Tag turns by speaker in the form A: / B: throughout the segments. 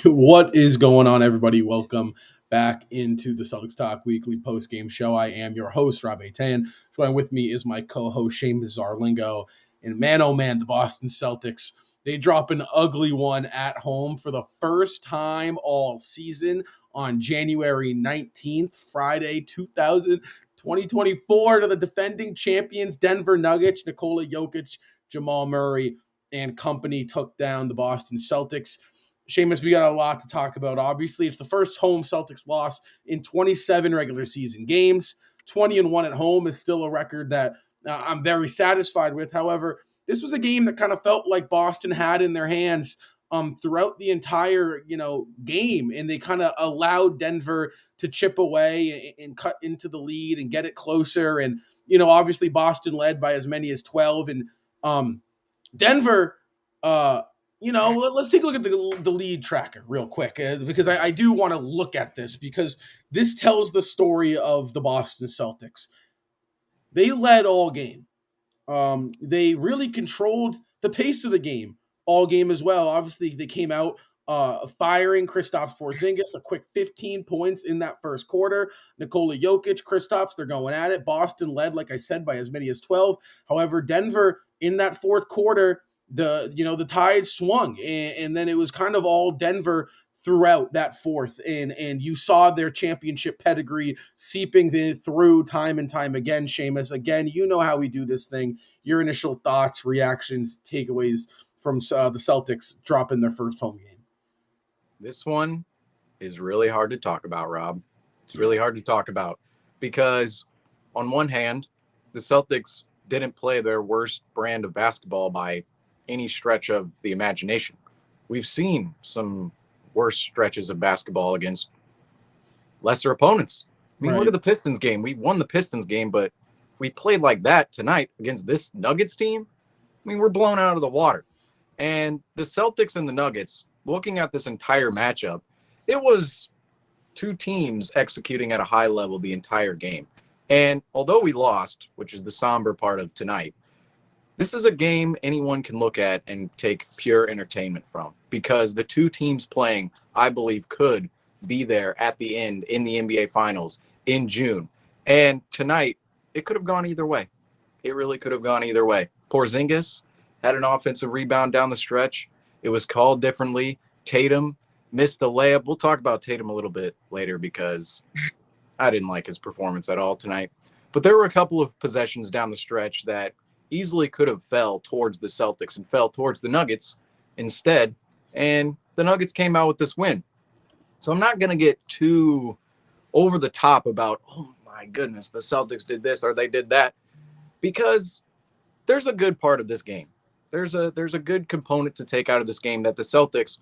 A: What is going on, everybody? Welcome back into the Celtics Talk Weekly Postgame Show. I am your host, Rob Tan. Joining with me is my co-host, Seamus Zarlingo. And man, oh man, the Boston Celtics, they drop an ugly one at home for the first time all season on January 19th, Friday, 2024, to the defending champions, Denver Nuggets. Nikola Jokic, Jamal Murray, and company took down the Boston Celtics Seamus, we got a lot to talk about. Obviously, it's the first home Celtics loss in 27 regular season games. 20-1 at home is still a record that I'm very satisfied with. However, this was a game that kind of felt like Boston had in their hands throughout the entire game, and they kind of allowed Denver to chip away and cut into the lead and get it closer. And obviously Boston led by as many as 12, and Denver. Let's take a look at the lead tracker real quick because I do want to look at this because this tells the story of the Boston Celtics. They led all game. They really controlled the pace of the game all game as well. Obviously, they came out firing Kristaps Porzingis, a quick 15 points in that first quarter. Nikola Jokic, Kristaps, they're going at it. Boston led, like I said, by as many as 12. However, Denver in that fourth quarter, the tide swung, and then it was kind of all Denver throughout that fourth, and you saw their championship pedigree seeping through time and time again. Seamus, again, you know how we do this thing. Your initial thoughts, reactions, takeaways from the Celtics dropping their first home game.
B: This one is really hard to talk about, Rob. It's really hard to talk about because on one hand, the Celtics didn't play their worst brand of basketball by any stretch of the imagination. We've seen some worse stretches of basketball against lesser opponents. I mean, Look at the Pistons game. We won the Pistons game, but we played like that tonight against this Nuggets team. I mean, we're blown out of the water. And the Celtics and the Nuggets, looking at this entire matchup, it was two teams executing at a high level the entire game. And although we lost, which is the somber part of tonight, this is a game anyone can look at and take pure entertainment from because the two teams playing, I believe, could be there at the end in the NBA Finals in June. And tonight, it could have gone either way. It really could have gone either way. Porzingis had an offensive rebound down the stretch. It was called differently. Tatum missed the layup. We'll talk about Tatum a little bit later because I didn't like his performance at all tonight. But there were a couple of possessions down the stretch that easily could have fell towards the Celtics and fell towards the Nuggets instead. And the Nuggets came out with this win. So I'm not going to get too over the top about, oh my goodness, the Celtics did this or they did that, because there's a good part of this game. There's a good component to take out of this game that the Celtics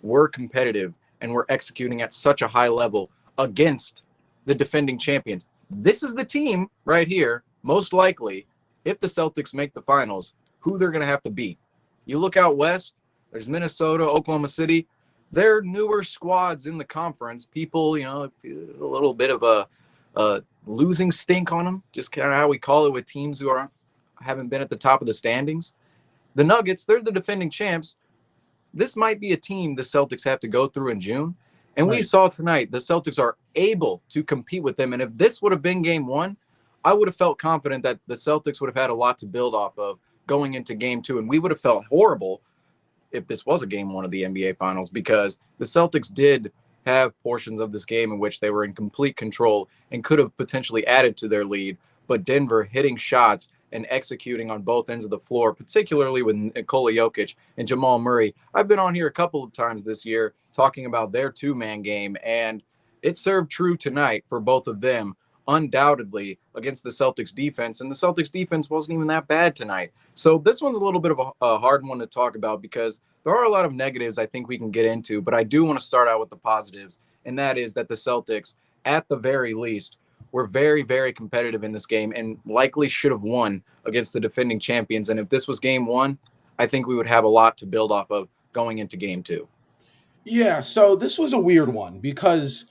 B: were competitive and were executing at such a high level against the defending champions. This is the team right here, most likely, if the Celtics make the finals, who they're going to have to beat. You look out west, there's Minnesota, Oklahoma City. They're newer squads in the conference. People, a little bit of a losing stink on them, just kind of how we call it with teams who haven't been at the top of the standings. The Nuggets, they're the defending champs. This might be a team the Celtics have to go through in June. And we saw tonight the Celtics are able to compete with them. And if this would have been game one, I would have felt confident that the Celtics would have had a lot to build off of going into game two. And we would have felt horrible if this was a game one of the NBA Finals, because the Celtics did have portions of this game in which they were in complete control and could have potentially added to their lead. But Denver hitting shots and executing on both ends of the floor, particularly with Nikola Jokic and Jamal Murray. I've been on here a couple of times this year talking about their two-man game, and it served true tonight for both of them, undoubtedly, against the Celtics defense. And the Celtics defense wasn't even that bad tonight. So this one's a little bit of a hard one to talk about because there are a lot of negatives I think we can get into, but I do want to start out with the positives, and that is that the Celtics, at the very least, were very, very competitive in this game and likely should have won against the defending champions. And if this was game one, I think we would have a lot to build off of going into game two.
A: Yeah, so this was a weird one because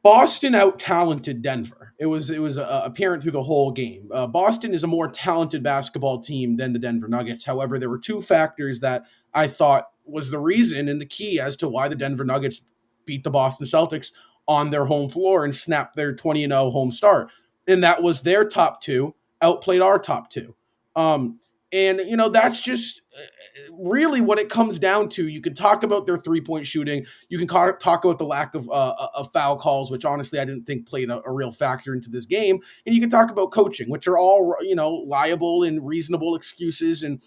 A: Boston out-talented Denver. It was apparent through the whole game. Boston is a more talented basketball team than the Denver Nuggets. However, there were two factors that I thought was the reason and the key as to why the Denver Nuggets beat the Boston Celtics on their home floor and snapped their 20-0 home start. And that was their top two outplayed our top two. And that's just really what it comes down to, you can talk about their 3-point shooting. You can talk about the lack of foul calls, which honestly I didn't think played a real factor into this game. And you can talk about coaching, which are all, liable and reasonable excuses and,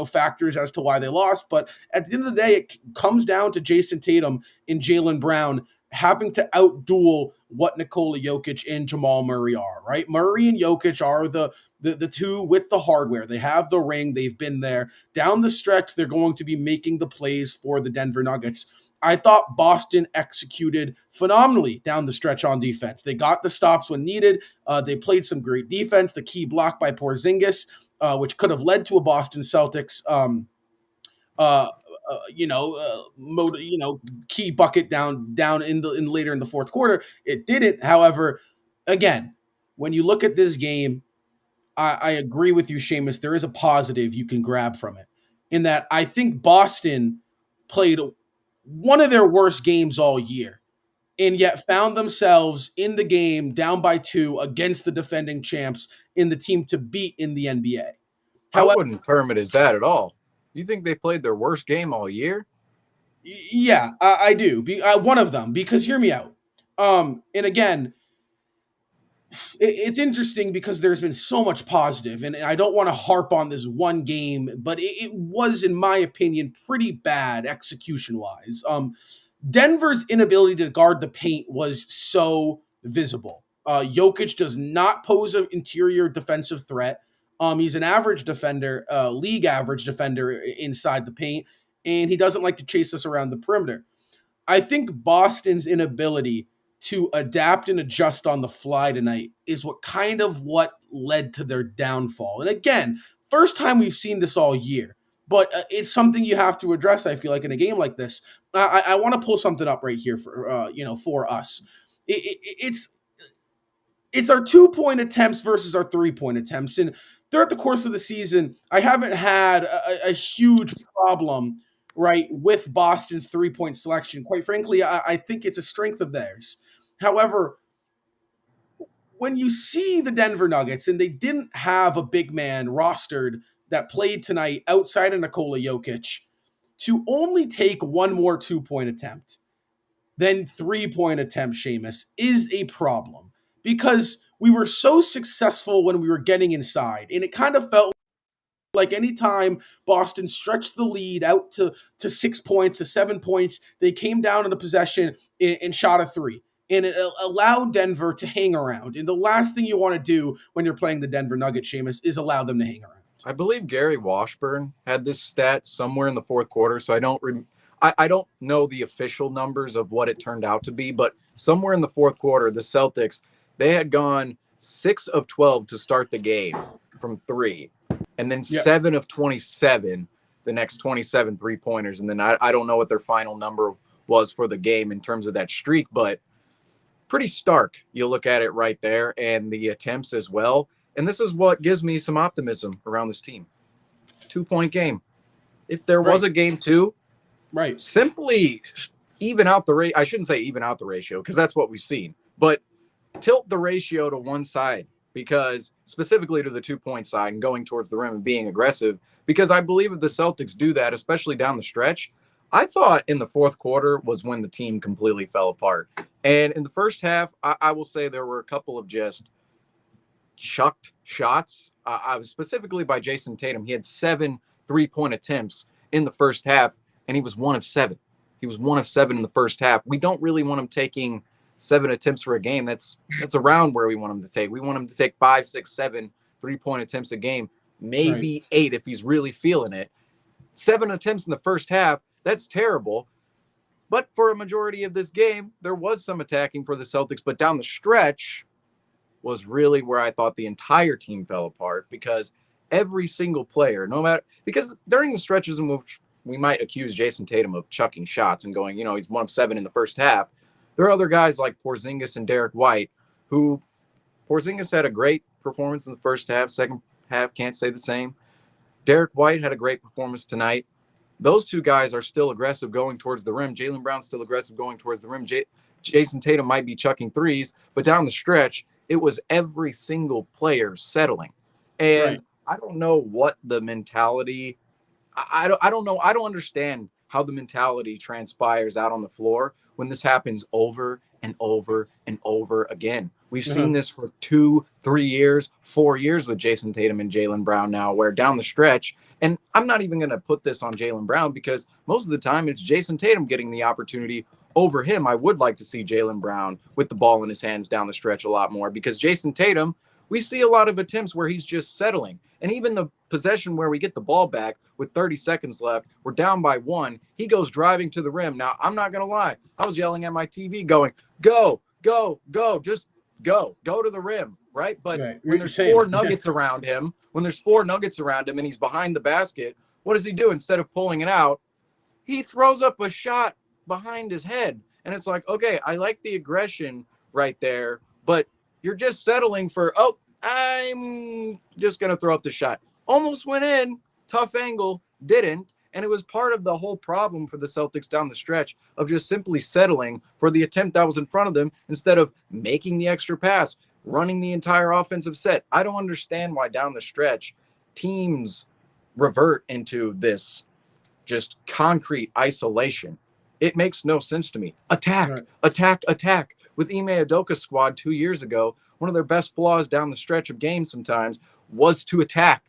A: factors as to why they lost. But at the end of the day, it comes down to Jason Tatum and Jaylen Brown having to outduel what Nikola Jokic and Jamal Murray are, right? Murray and Jokic are the two with the hardware. They have the ring. They've been there. Down the stretch, they're going to be making the plays for the Denver Nuggets. I thought Boston executed phenomenally down the stretch on defense. They got the stops when needed. They played some great defense. The key block by Porzingis, which could have led to a Boston Celtics uh, key bucket down in later in the fourth quarter. It didn't. However, again, when you look at this game, I agree with you, Seamus. There is a positive you can grab from it, in that I think Boston played one of their worst games all year, and yet found themselves in the game down by 2 against the defending champs in the team to beat in the NBA.
B: I
A: However,
B: wouldn't term it as that at all. You think they played their worst game all year?
A: yeah, I do. One of them, because hear me out. And again, it's interesting because there's been so much positive, and I don't want to harp on this one game, but it was, in my opinion, pretty bad execution wise. Denver's inability to guard the paint was so visible. Jokic does not pose an interior defensive threat. He's an average defender, league average defender inside the paint, and he doesn't like to chase us around the perimeter. I think Boston's inability to adapt and adjust on the fly tonight is what led to their downfall. And again, first time we've seen this all year, but it's something you have to address. I feel like in a game like this, I want to pull something up right here for us. It's our 2-point attempts versus our 3-point attempts, and throughout the course of the season, I haven't had a huge problem, right, with Boston's 3-point selection. Quite frankly, I think it's a strength of theirs. However, when you see the Denver Nuggets and they didn't have a big man rostered that played tonight outside of Nikola Jokic, to only take one more 2-point attempt than 3-point attempt, Seamus, is a problem, because we were so successful when we were getting inside, and it kind of felt like anytime Boston stretched the lead out to 6 points, to 7 points, they came down in a possession and shot a 3. And it allowed Denver to hang around. And the last thing you want to do when you're playing the Denver Nuggets, Seamus, is allow them to hang around.
B: I believe Gary Washburn had this stat somewhere in the fourth quarter, so I don't know the official numbers of what it turned out to be, but somewhere in the fourth quarter, the Celtics, they had gone 6 of 12 to start the game from 3, and then 7 of 27 the next 27 3-pointers, and then I don't know what their final number was for the game in terms of that streak, but pretty stark. You look at it right there, and the attempts as well. And this is what gives me some optimism around this team. 2-point game. If there was a game 2,
A: right,
B: simply even out the ratio. I shouldn't say even out the ratio, because that's what we've seen, but tilt the ratio to one side, because specifically to the 2-point side and going towards the rim and being aggressive, because I believe if the Celtics do that, especially down the stretch, I thought in the fourth quarter was when the team completely fell apart. And in the first half, I will say there were a couple of just chucked shots. I was specifically by Jason Tatum. He had 7 3-point attempts in the first half, and he was 1 of 7. He was 1 of 7 in the first half. We don't really want him taking 7 attempts for a game. That's around where we want him to take. We want him to take 5, 6, 7 3-point attempts a game, maybe 8 if he's really feeling it. 7 attempts in the first half, that's terrible. But for a majority of this game, there was some attacking for the Celtics, but down the stretch was really where I thought the entire team fell apart, because every single player, no matter, because during the stretches in which we might accuse Jason Tatum of chucking shots and going, he's 1 of 7 in the first half, there are other guys like Porzingis and Derek White, who Porzingis had a great performance in the first half. Second half, can't say the same. Derek White had a great performance tonight. Those two guys are still aggressive going towards the rim. Jaylen Brown's still aggressive going towards the rim. Jason Tatum might be chucking threes, but down the stretch, it was every single player settling. And I don't know what the mentality I don't know. I don't understand how the mentality transpires out on the floor when this happens over and over and over again. We've seen
A: Uh-huh.
B: this for 2, 3 years, 4 years with Jason Tatum and Jaylen Brown now, where down the stretch, and I'm not even going to put this on Jaylen Brown because most of the time it's Jason Tatum getting the opportunity over him. I would like to see Jaylen Brown with the ball in his hands down the stretch a lot more because Jason Tatum, we see a lot of attempts where he's just settling. And even the possession where we get the ball back with 30 seconds left, we're down by one. He goes driving to the rim. Now, I'm not going to lie. I was yelling at my TV going, go, go, go, just go to the rim, right? But
A: Right.
B: when there's
A: Same.
B: four nuggets around him, and he's behind the basket, what does he do? Instead of pulling it out, he throws up a shot behind his head. And it's like, okay, I like the aggression right there, but you're just settling for, oh, I'm just going to throw up the shot. Almost went in, tough angle, didn't. And it was part of the whole problem for the Celtics down the stretch of just simply settling for the attempt that was in front of them instead of making the extra pass, running the entire offensive set. I don't understand why down the stretch teams revert into this just concrete isolation. It makes no sense to me. Attack,
A: Right.
B: attack, attack. With Ime Udoka's squad 2 years ago, one of their best flaws down the stretch of games sometimes was to attack.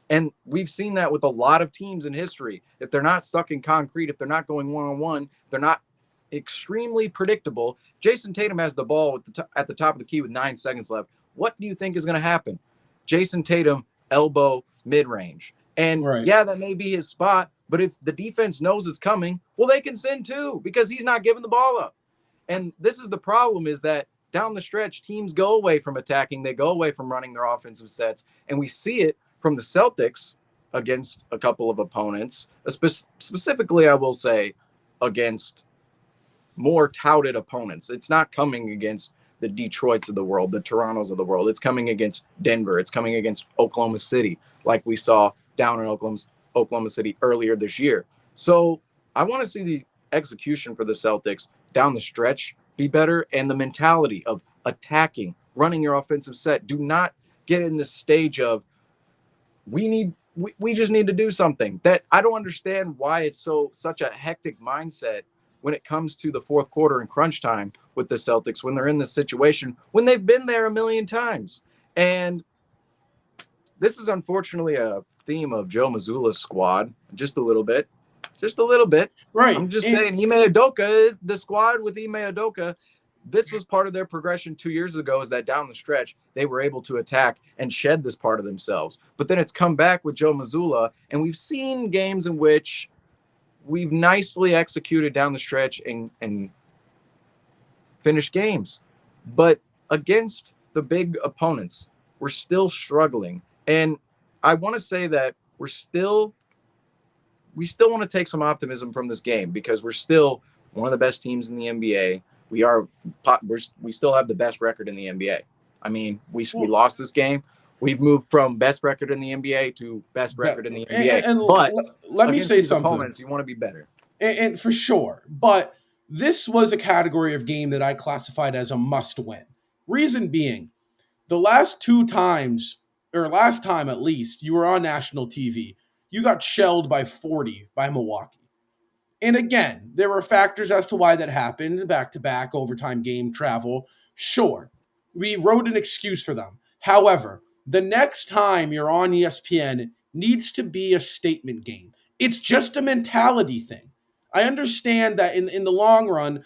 B: And we've seen that with a lot of teams in history. If they're not stuck in concrete, if they're not going one-on-one, they're not extremely predictable. Jason Tatum has the ball at the top of the key with 9 seconds left. What do you think is going to happen? Jason Tatum, elbow, mid-range. And
A: Right.
B: yeah, that may be his spot, but if the defense knows it's coming, well, they can send too because he's not giving the ball up. And this is the problem is that down the stretch, teams go away from attacking. They go away from running their offensive sets. And we see it from the Celtics against a couple of opponents, specifically, I will say, against more touted opponents. It's not coming against the Detroits of the world, the Torontos of the world. It's coming against Denver. It's coming against Oklahoma City, like we saw down in Oklahoma City earlier this year. So I want to see the execution for the Celtics down the stretch be better and the mentality of attacking, running your offensive set. Do not get in this stage of we just need to do something. That I don't understand why it's such a hectic mindset when it comes to the fourth quarter and crunch time with the Celtics when they're in this situation when they've been there a million times. And this is unfortunately a theme of Joe Mazzulla's squad, just a little bit. Just a little bit.
A: Right.
B: I'm just saying Ime Udoka is the squad with Ime Udoka. This was part of their progression 2 years ago, is that down the stretch, they were able to attack and shed this part of themselves. But then it's come back with Joe Mazzulla, and we've seen games in which we've nicely executed down the stretch and finished games. But against the big opponents, we're still struggling. And I want to say that we still want to take some optimism from this game because we're still one of the best teams in the NBA. We still have the best record in the NBA. I mean, we lost this game. We've moved from best record in the NBA to best record in the NBA. But
A: let me
B: against
A: say
B: these
A: something.
B: opponents, you want to be better.
A: And for sure. But this was a category of game that I classified as a must win. Reason being, the last two times, or last time at least, you were on national TV, you got shelled by 40 by Milwaukee. And again, there were factors as to why that happened, back to back, overtime game, travel. Sure, we wrote an excuse for them. However, the next time you're on ESPN needs to be a statement game. It's just a mentality thing. I understand that in the long run,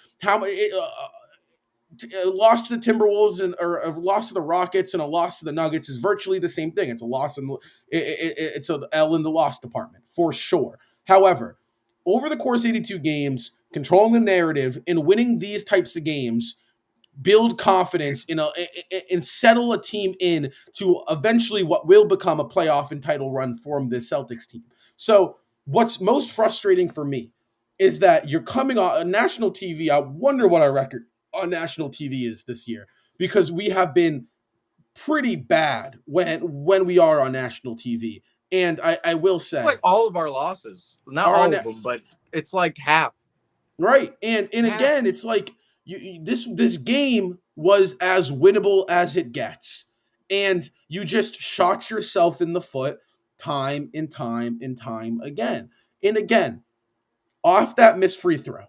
A: a loss to the Timberwolves or a loss to the Rockets and a loss to the Nuggets is virtually the same thing. It's a loss in it's an L in the loss department for sure. However, over the course of 82 games, controlling the narrative and winning these types of games build confidence and settle a team in to eventually what will become a playoff and title run for the Celtics team. So what's most frustrating for me is that you're coming on national TV. I wonder what our record on national TV is this year because we have been pretty bad when we are on national TV. And I will say,
B: Like all of our losses, not
A: are
B: all
A: on
B: of them, but it's like half.
A: right. And
B: Half.
A: again, it's like this game was as winnable as it gets, and you just shot yourself in the foot. time and time and time again. And again, off that missed free throw,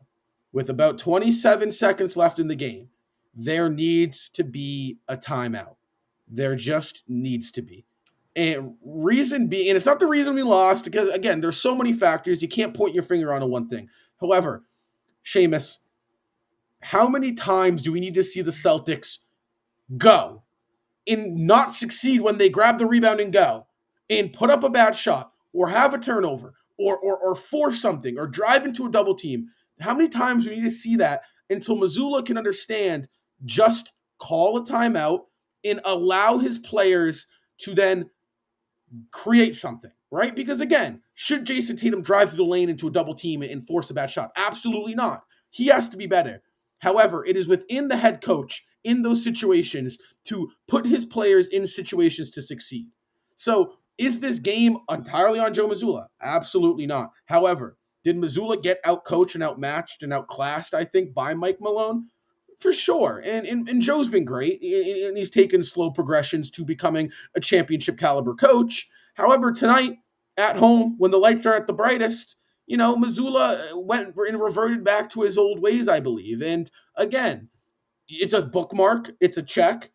A: with about 27 seconds left in the game, there needs to be a timeout. There just needs to be. And reason being, and it's not the reason we lost, because again, there's so many factors. You can't point your finger on one thing. However, Seamus, how many times do we need to see the Celtics go and not succeed when they grab the rebound and go and put up a bad shot or have a turnover or force something or drive into a double team? How many times do we need to see that until Mazzulla can understand, just call a timeout and allow his players to then create something, right? Because again, should Jason Tatum drive through the lane into a double team and force a bad shot? Absolutely not. He has to be better. However, it is within the head coach in those situations to put his players in situations to succeed. So, is this game entirely on Joe Mazzulla? Absolutely not. However, did Mazzulla get outcoached and outmatched and outclassed, I think, by Mike Malone? For sure. And Joe's been great, and he's taken slow progressions to becoming a championship caliber coach. However, tonight at home, when the lights are at the brightest, Mazzulla went and reverted back to his old ways, I believe. And again, it's a bookmark, it's a check,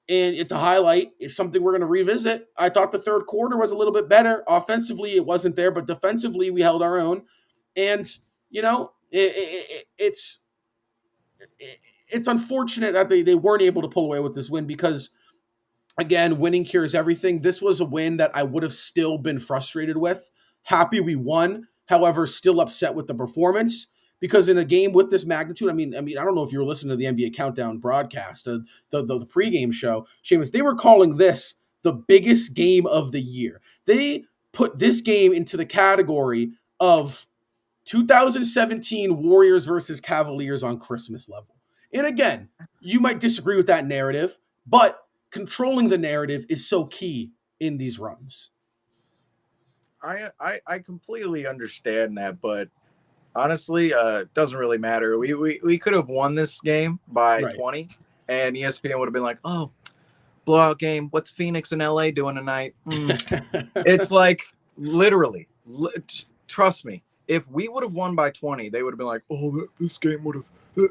A: and it's a highlight. It's something we're going to revisit. I thought the third quarter was a little bit better. Offensively, it wasn't there, but defensively, we held our own. And, it's unfortunate that they weren't able to pull away with this win because, again, winning cures everything. This was a win that I would have still been frustrated with. Happy we won, however, still upset with the performance because in a game with this magnitude, I mean, I don't know if you were listening to the NBA Countdown broadcast, the pregame show, Seamus, they were calling this the biggest game of the year. They put this game into the category of 2017 Warriors versus Cavaliers on Christmas level. And again, you might disagree with that narrative, but controlling the narrative is so key in these runs.
B: I completely understand that, but honestly, it doesn't really matter. We could have won this game by
A: Right.
B: 20, and ESPN would have been like, "Oh, blowout game. What's Phoenix and LA doing tonight?" It's like literally, trust me. If we would have won by 20, they would have been like, "Oh, this game would have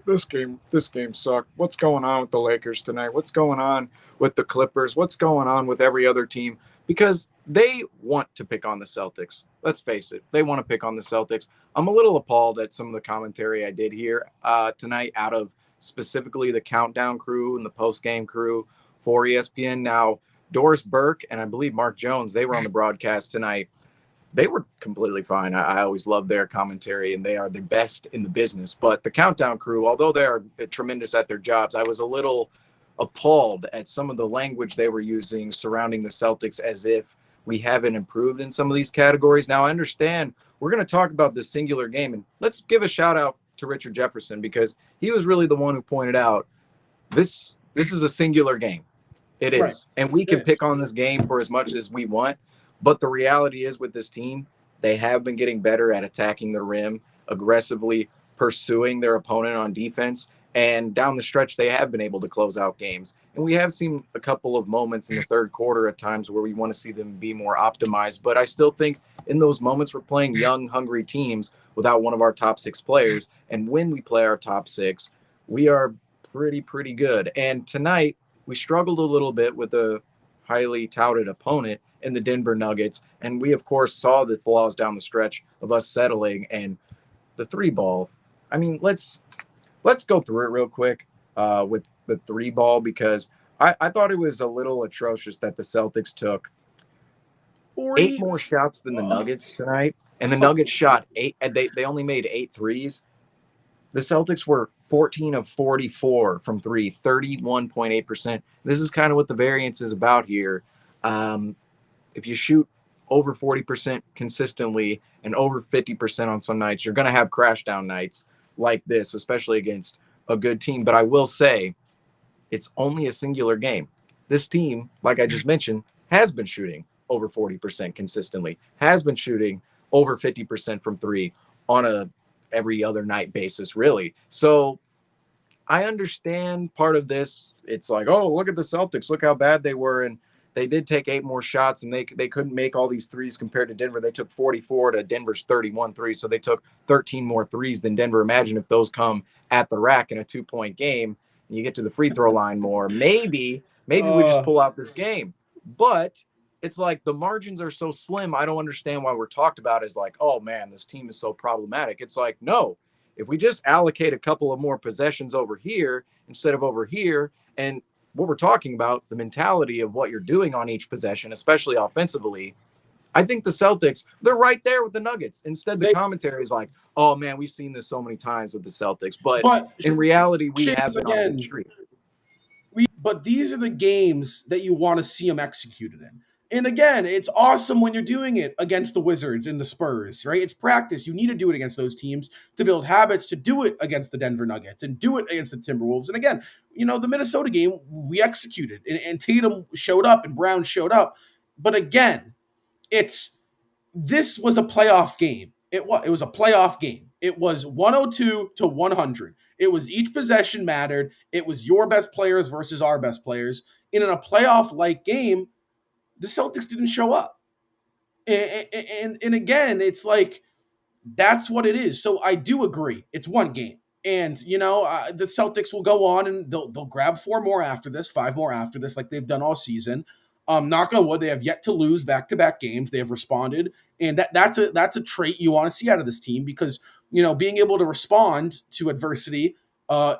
B: this game sucked. What's going on with the Lakers tonight? What's going on with the Clippers? What's going on with every other team?" Because they want to pick on the Celtics. Let's face it, they want to pick on the Celtics. I'm a little appalled at some of the commentary I did here tonight, out of specifically the countdown crew and the post game crew for ESPN. Now, Doris Burke and I believe Mark Jones, they were on the broadcast tonight. They were completely fine. I always love their commentary, and they are the best in the business. But the Countdown crew, although they are tremendous at their jobs, I was a little appalled at some of the language they were using surrounding the Celtics, as if we haven't improved in some of these categories. Now, I understand we're going to talk about this singular game, and let's give a shout out to Richard Jefferson, because he was really the one who pointed out this is a singular game. It is. Right. And we can pick on this game for as much as we want. But the reality is, with this team, they have been getting better at attacking the rim, aggressively pursuing their opponent on defense. And down the stretch, they have been able to close out games. And we have seen a couple of moments in the third quarter at times where we want to see them be more optimized. But I still think in those moments, we're playing young, hungry teams without one of our top six players. And when we play our top six, we are pretty good. And tonight, we struggled a little bit with a highly touted opponent in the Denver Nuggets. And we, of course, saw the flaws down the stretch of us settling. And the three ball, I mean, let's go through it real quick with the three ball, because I thought it was a little atrocious that the Celtics took 8 more shots than the Nuggets tonight. And the Nuggets shot 8, and they only made 8 threes. The Celtics were 14 of 44 from three, 31.8%. This is kind of what the variance is about here. If you shoot over 40% consistently and over 50% on some nights, you're going to have crash down nights like this, especially against a good team. But I will say, it's only a singular game. This team, like I just mentioned, has been shooting over 40% consistently, has been shooting over 50% from three on a every other night basis, really. So I understand part of this. It's like, oh, look at the Celtics, look how bad they were. And they did take 8 more shots, and they couldn't make all these threes compared to Denver. They took 44 to Denver's 31 threes, so they took 13 more threes than Denver. Imagine if those come at the rack in a 2-point game, and you get to the free throw line more. Maybe we just
A: Uh,
B: pull out this game, but it's like the margins are so slim. I don't understand why we're talked about as like, oh man, this team is so problematic. It's like, no, if we just allocate a couple of more possessions over here instead of over here, and what we're talking about, the mentality of what you're doing on each possession, especially offensively, I think the Celtics, they're right there with the Nuggets. Instead, the
A: they,
B: commentary is like, oh man, we've seen this so many times with the Celtics. But
A: but
B: in reality, we have
A: Seamus,
B: been on a good
A: again,
B: streak.
A: but these are the games that you want to see them executed in. And again, it's awesome when you're doing it against the Wizards and the Spurs, right? It's practice. You need to do it against those teams to build habits, to do it against the Denver Nuggets and do it against the Timberwolves. And again, the Minnesota game, we executed, and Tatum showed up and Brown showed up. But again, this was a playoff game. It was a playoff game. It was 102 to 100. It was each possession mattered. It was your best players versus our best players. And in a playoff like game, the Celtics didn't show up. And again, it's like that's what it is. So I do agree. It's one game. And, the Celtics will go on and they'll grab 4 more after this, 5 more after this, like they've done all season. Knock on wood, they have yet to lose back-to-back games. They have responded. And that's a trait you want to see out of this team because, being able to respond to adversity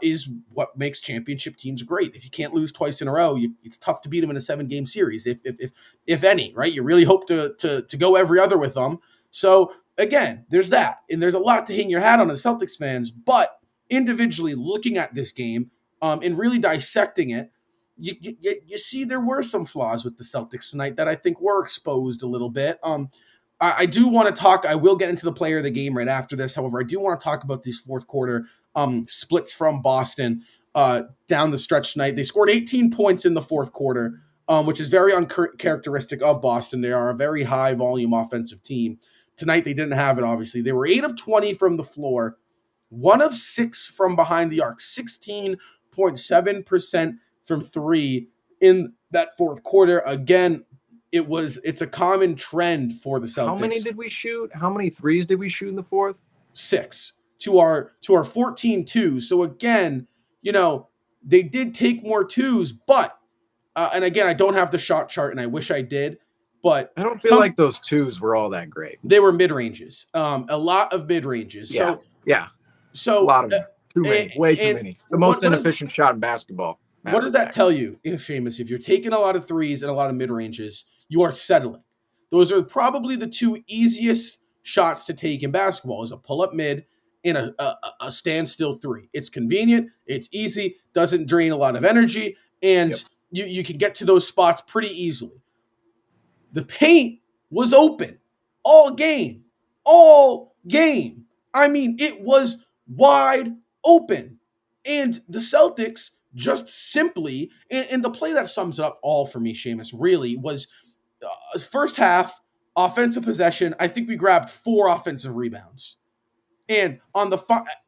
A: is what makes championship teams great. If you can't lose twice in a row, it's tough to beat them in a 7-game series, if any, right? You really hope to go every other with them. So again, there's that, and there's a lot to hang your hat on as Celtics fans. But individually looking at this game, and really dissecting it, you see there were some flaws with the Celtics tonight that I think were exposed a little bit. I do want to talk. I will get into the player of the game right after this. However, I do want to talk about these fourth quarter splits from Boston down the stretch tonight. They scored 18 points in the fourth quarter, which is very uncharacteristic of Boston. They are a very high volume offensive team. Tonight, they didn't have it, obviously. They were 8 of 20 from the floor, 1 of 6 from behind the arc, 16.7% from 3 in that fourth quarter. Again, it's a common trend for the Celtics.
B: How many did we shoot? How many threes did we shoot in the fourth?
A: 6 to our 14 twos. So again, they did take more twos, but and again, I don't have the shot chart, and I wish I did. But
B: I don't feel like those twos were all that great.
A: They were mid ranges, a lot of mid ranges.
B: Yeah,
A: so
B: a lot of them. Too many, way too many. The most inefficient shot in basketball.
A: What does that tell you, Seamus? If you're taking a lot of threes and a lot of mid ranges, you are settling. Those are probably the 2 easiest shots to take in basketball: is a pull up mid and a standstill 3. It's convenient, it's easy, doesn't drain a lot of energy, and you can get to those spots pretty easily. The paint was open all game. I mean, it was wide open. And the Celtics just simply, and the play that sums it up all for me, Seamus, really was first half offensive possession. I think we grabbed 4 offensive rebounds. And on the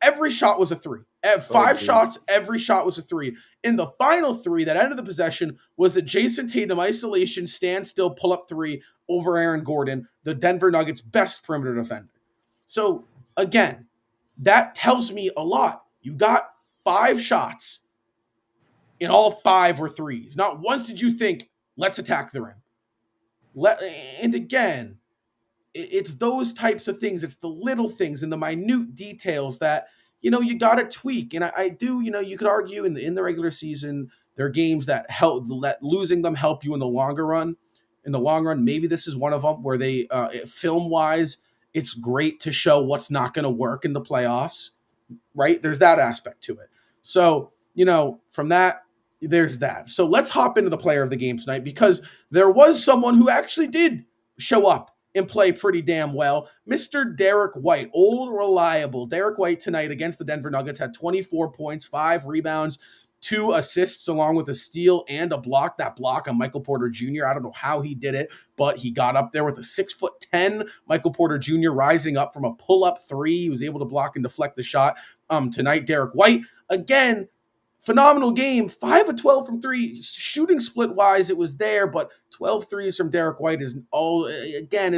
A: every shot was a 3. 5 shots, every shot was a 3. In the final 3 that ended the possession was a Jason Tatum isolation standstill pull-up 3 over Aaron Gordon, the Denver Nuggets' best perimeter defender. So again, that tells me a lot. You got 5 shots, and all 5 were threes. Not once did you think, let's attack the rim. And again, it's those types of things. It's the little things and the minute details that, you got to tweak. And I do, you could argue in the regular season, there are games that losing them help you in the longer run. In the long run, maybe this is one of them where they, film-wise, it's great to show what's not going to work in the playoffs, right? There's that aspect to it. So, from that, there's that. So let's hop into the player of the game tonight, because there was someone who actually did show up and play pretty damn well. Mr. Derek White, old reliable Derek White tonight against the Denver Nuggets had 24 points, 5 rebounds, 2 assists, along with a steal and a block. That block on Michael Porter Jr., I don't know how he did it, but he got up there with a 6'10" Michael Porter Jr. rising up from a pull-up 3. He was able to block and deflect the shot. Tonight, Derek White, again, phenomenal game. 5 of 12 from three. Shooting split wise, it was there, but 12 threes from Derek White is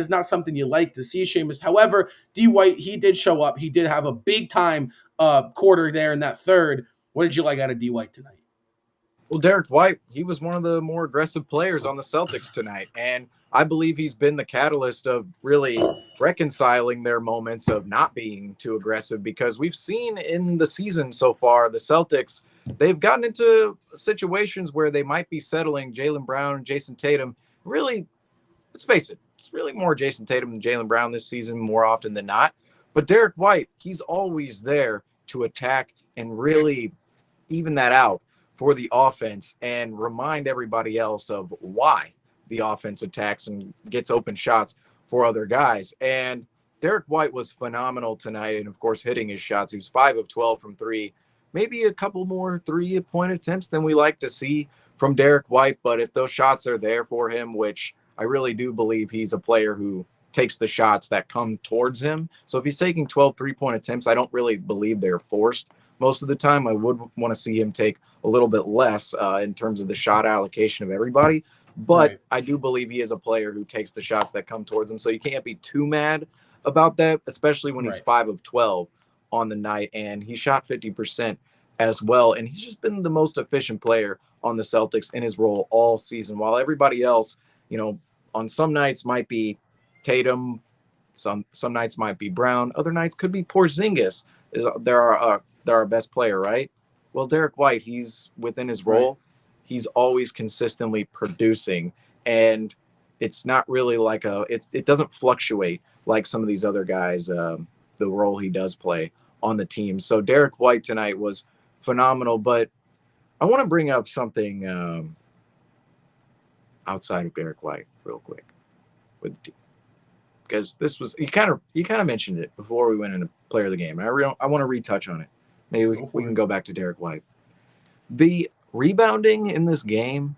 A: not something you like to see, Seamus. However, D White, he did show up. He did have a big time quarter there in that third. What did you like out of D White tonight?
B: Well, Derek White, he was one of the more aggressive players on the Celtics tonight. And I believe he's been the catalyst of really reconciling their moments of not being too aggressive, because we've seen in the season so far, the Celtics, they've gotten into situations where they might be settling Jaylen Brown and Jason Tatum. Really, let's face it, it's really more Jason Tatum than Jaylen Brown this season more often than not. But Derek White, he's always there to attack and really even that out for the offense and remind everybody else of why the offense attacks and gets open shots for other guys. And Derek White was phenomenal tonight. And of course, hitting his shots. He was 5 of 12 from three, maybe a couple more 3-point attempts than we like to see from Derek White. But if those shots are there for him, which I really do believe he's a player who takes the shots that come towards him. So if he's taking 12 3-point attempts, I don't really believe they're forced. Most of the time, I would want to see him take a little bit less in terms of the shot allocation of everybody. But
A: Right.
B: I do believe he is a player who takes the shots that come towards him. So you can't be too mad about that, especially when he's
A: Right.
B: 5 of 12 on the night. And he shot 50% as well. And he's just been the most efficient player on the Celtics in his role all season, while everybody else, on some nights might be Tatum, some nights might be Brown, other nights could be Porzingis. They're our best player, right? Well, Derek White, he's within his role.
A: Right.
B: He's always consistently producing, and it's not really like it doesn't fluctuate like some of these other guys. The role he does play on the team. So Derek White tonight was phenomenal. But I want to bring up something outside of Derek White real quick with the team, because this was you kind of mentioned it before we went into player of the game. I want to retouch on it. Maybe we can go back to Derek White. The rebounding in this game,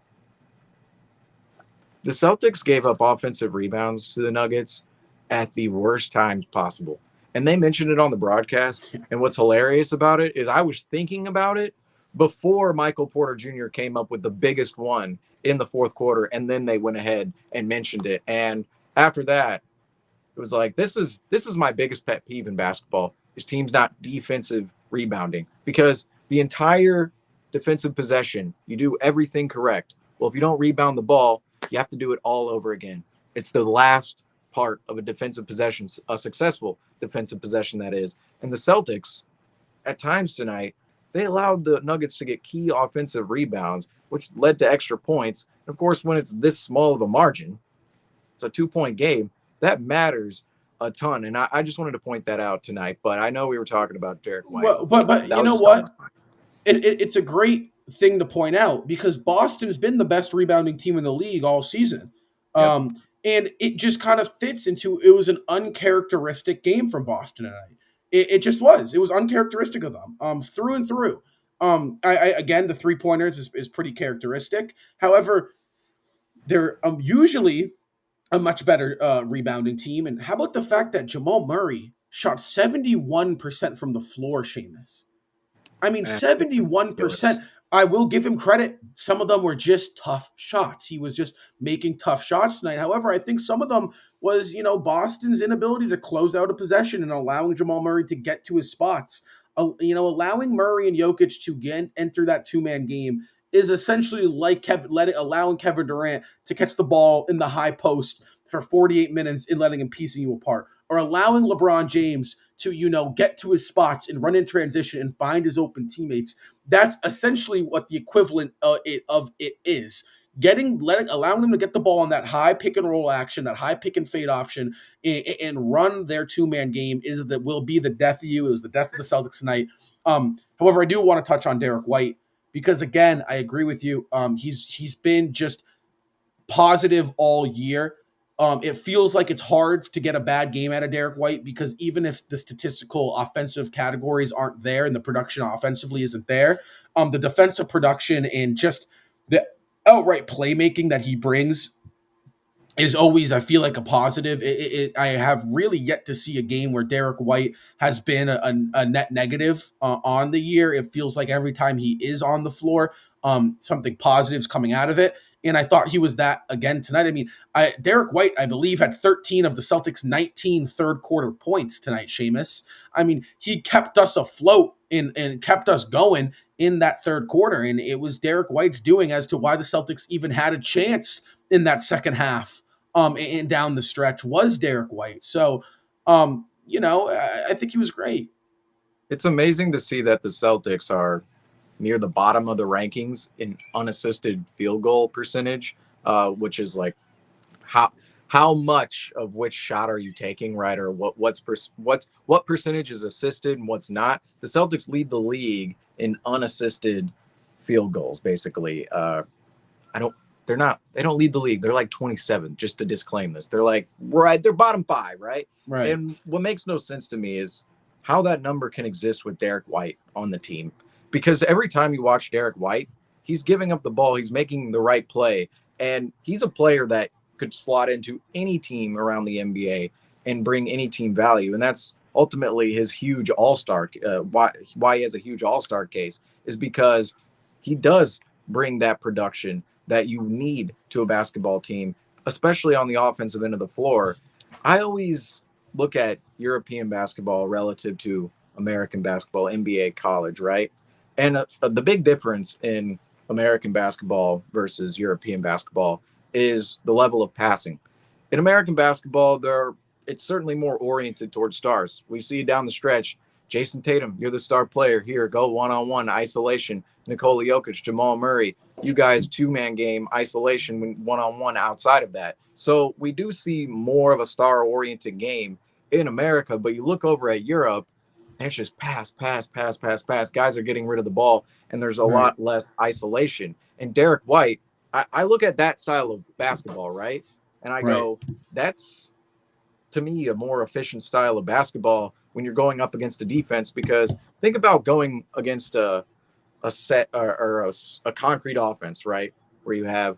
B: the Celtics gave up offensive rebounds to the Nuggets at the worst times possible. And they mentioned it on the broadcast. And what's hilarious about it is I was thinking about it before Michael Porter Jr. came up with the biggest one in the fourth quarter. And then they went ahead and mentioned it. And after that, it was like, this is my biggest pet peeve in basketball is teams not defensive rebounding, because the entire defensive possession, you do everything correct. Well, if you don't rebound the ball, you have to do it all over again. It's the last part of a defensive possession, a successful defensive possession, that is. And the Celtics, at times tonight, they allowed the Nuggets to get key offensive rebounds, which led to extra points. And of course, when it's this small of a margin, it's a 2-point game, that matters a ton. And I just wanted to point that out tonight. But I know we were talking about Derek White.
A: Well, but
B: That
A: you
B: was
A: know
B: just on my
A: what?
B: mind.
A: It's a great thing to point out because Boston's been the best rebounding team in the league all season.
B: Yep.
A: And it just kind of fits into it was an uncharacteristic game from Boston tonight. It just was. It was uncharacteristic of them through and through. I again, the 3-pointers is pretty characteristic. However, they're usually a much better rebounding team. And how about the fact that Jamal Murray shot 71% from the floor, Seamus? I mean,
B: That's ridiculous.
A: 71%. I will give him credit. Some of them were just tough shots. He was just making tough shots tonight. However, I think some of them was, Boston's inability to close out a possession and allowing Jamal Murray to get to his spots. Allowing Murray and Jokic to enter that two-man game is essentially like allowing Kevin Durant to catch the ball in the high post for 48 minutes and letting him piecing you apart, or allowing LeBron James to get to his spots and run in transition and find his open teammates. That's essentially what the equivalent of it is. Allowing them to get the ball on that high pick and roll action, that high pick and fade option, and run their 2-man game will be the death of you. It was the death of the Celtics tonight. However, I do want to touch on Derek White because again, I agree with you. He's been just positive all year. It feels like it's hard to get a bad game out of Derek White because even if the statistical offensive categories aren't there and the production offensively isn't there, the defensive production and just the outright playmaking that he brings is always, I feel like, a positive. I have really yet to see a game where Derek White has been a net negative on the year. It feels like every time he is on the floor, something positive is coming out of it. And I thought he was that again tonight. I mean, Derek White, I believe, had 13 of the Celtics' 19 third quarter points tonight, Seamus. I mean, he kept us afloat and kept us going in that third quarter. And it was Derek White's doing as to why the Celtics even had a chance in that second half and down the stretch was Derek White. So, I think he was great.
B: It's amazing to see that the Celtics are near the bottom of the rankings in unassisted field goal percentage, which is like how how much of which shot are you taking, right? Or what percentage is assisted and what's not. The Celtics lead the league in unassisted field goals, basically. I don't. They don't lead the league. They're like 27. Just to disclaim this, they're like right. They're bottom five, right?
A: Right.
B: And what makes no sense to me is how that number can exist with Derek White on the team. Because every time you watch Derek White, he's giving up the ball. He's making the right play, and he's a player that could slot into any team around the NBA and bring any team value. And that's ultimately his huge all star. Why he has a huge all star case is because he does bring that production that you need to a basketball team, especially on the offensive end of the floor. I always look at European basketball relative to American basketball, NBA, college, right? And the big difference in American basketball versus European basketball is the level of passing. In American basketball, it's certainly more oriented towards stars. We see down the stretch, Jason Tatum, you're the star player. Here, go one-on-one, isolation. Nikola Jokic, Jamal Murray, you guys two-man game, isolation, one-on-one outside of that. So we do see more of a star-oriented game in America, but you look over at Europe, and it's just pass, pass, pass, pass, pass. Guys are getting rid of the ball, and there's a
A: Right.
B: lot less isolation. And Derek White, I look at that style of basketball, right? And I
A: Right.
B: go, that's to me a more efficient style of basketball when you're going up against a defense. Because think about going against a set or a concrete offense, right? Where you have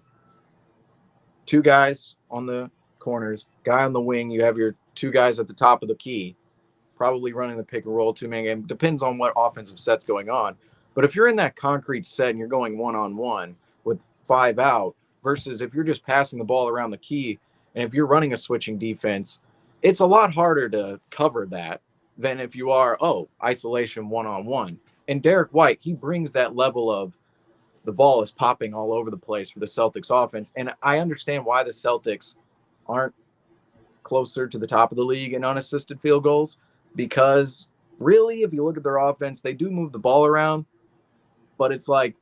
B: two guys on the corners, guy on the wing, you have your two guys at the top of the key, probably running the pick and roll two man game. Depends on what offensive set's going on. But if you're in that concrete set and you're going one on one with five out, versus if you're just passing the ball around the key, and if you're running a switching defense, it's a lot harder to cover that than if you are, isolation one on one. And Derek White, he brings that level of the ball is popping all over the place for the Celtics offense. And I understand why the Celtics aren't closer to the top of the league in unassisted field goals, because really, if you look at their offense, they do move the ball around, but it's like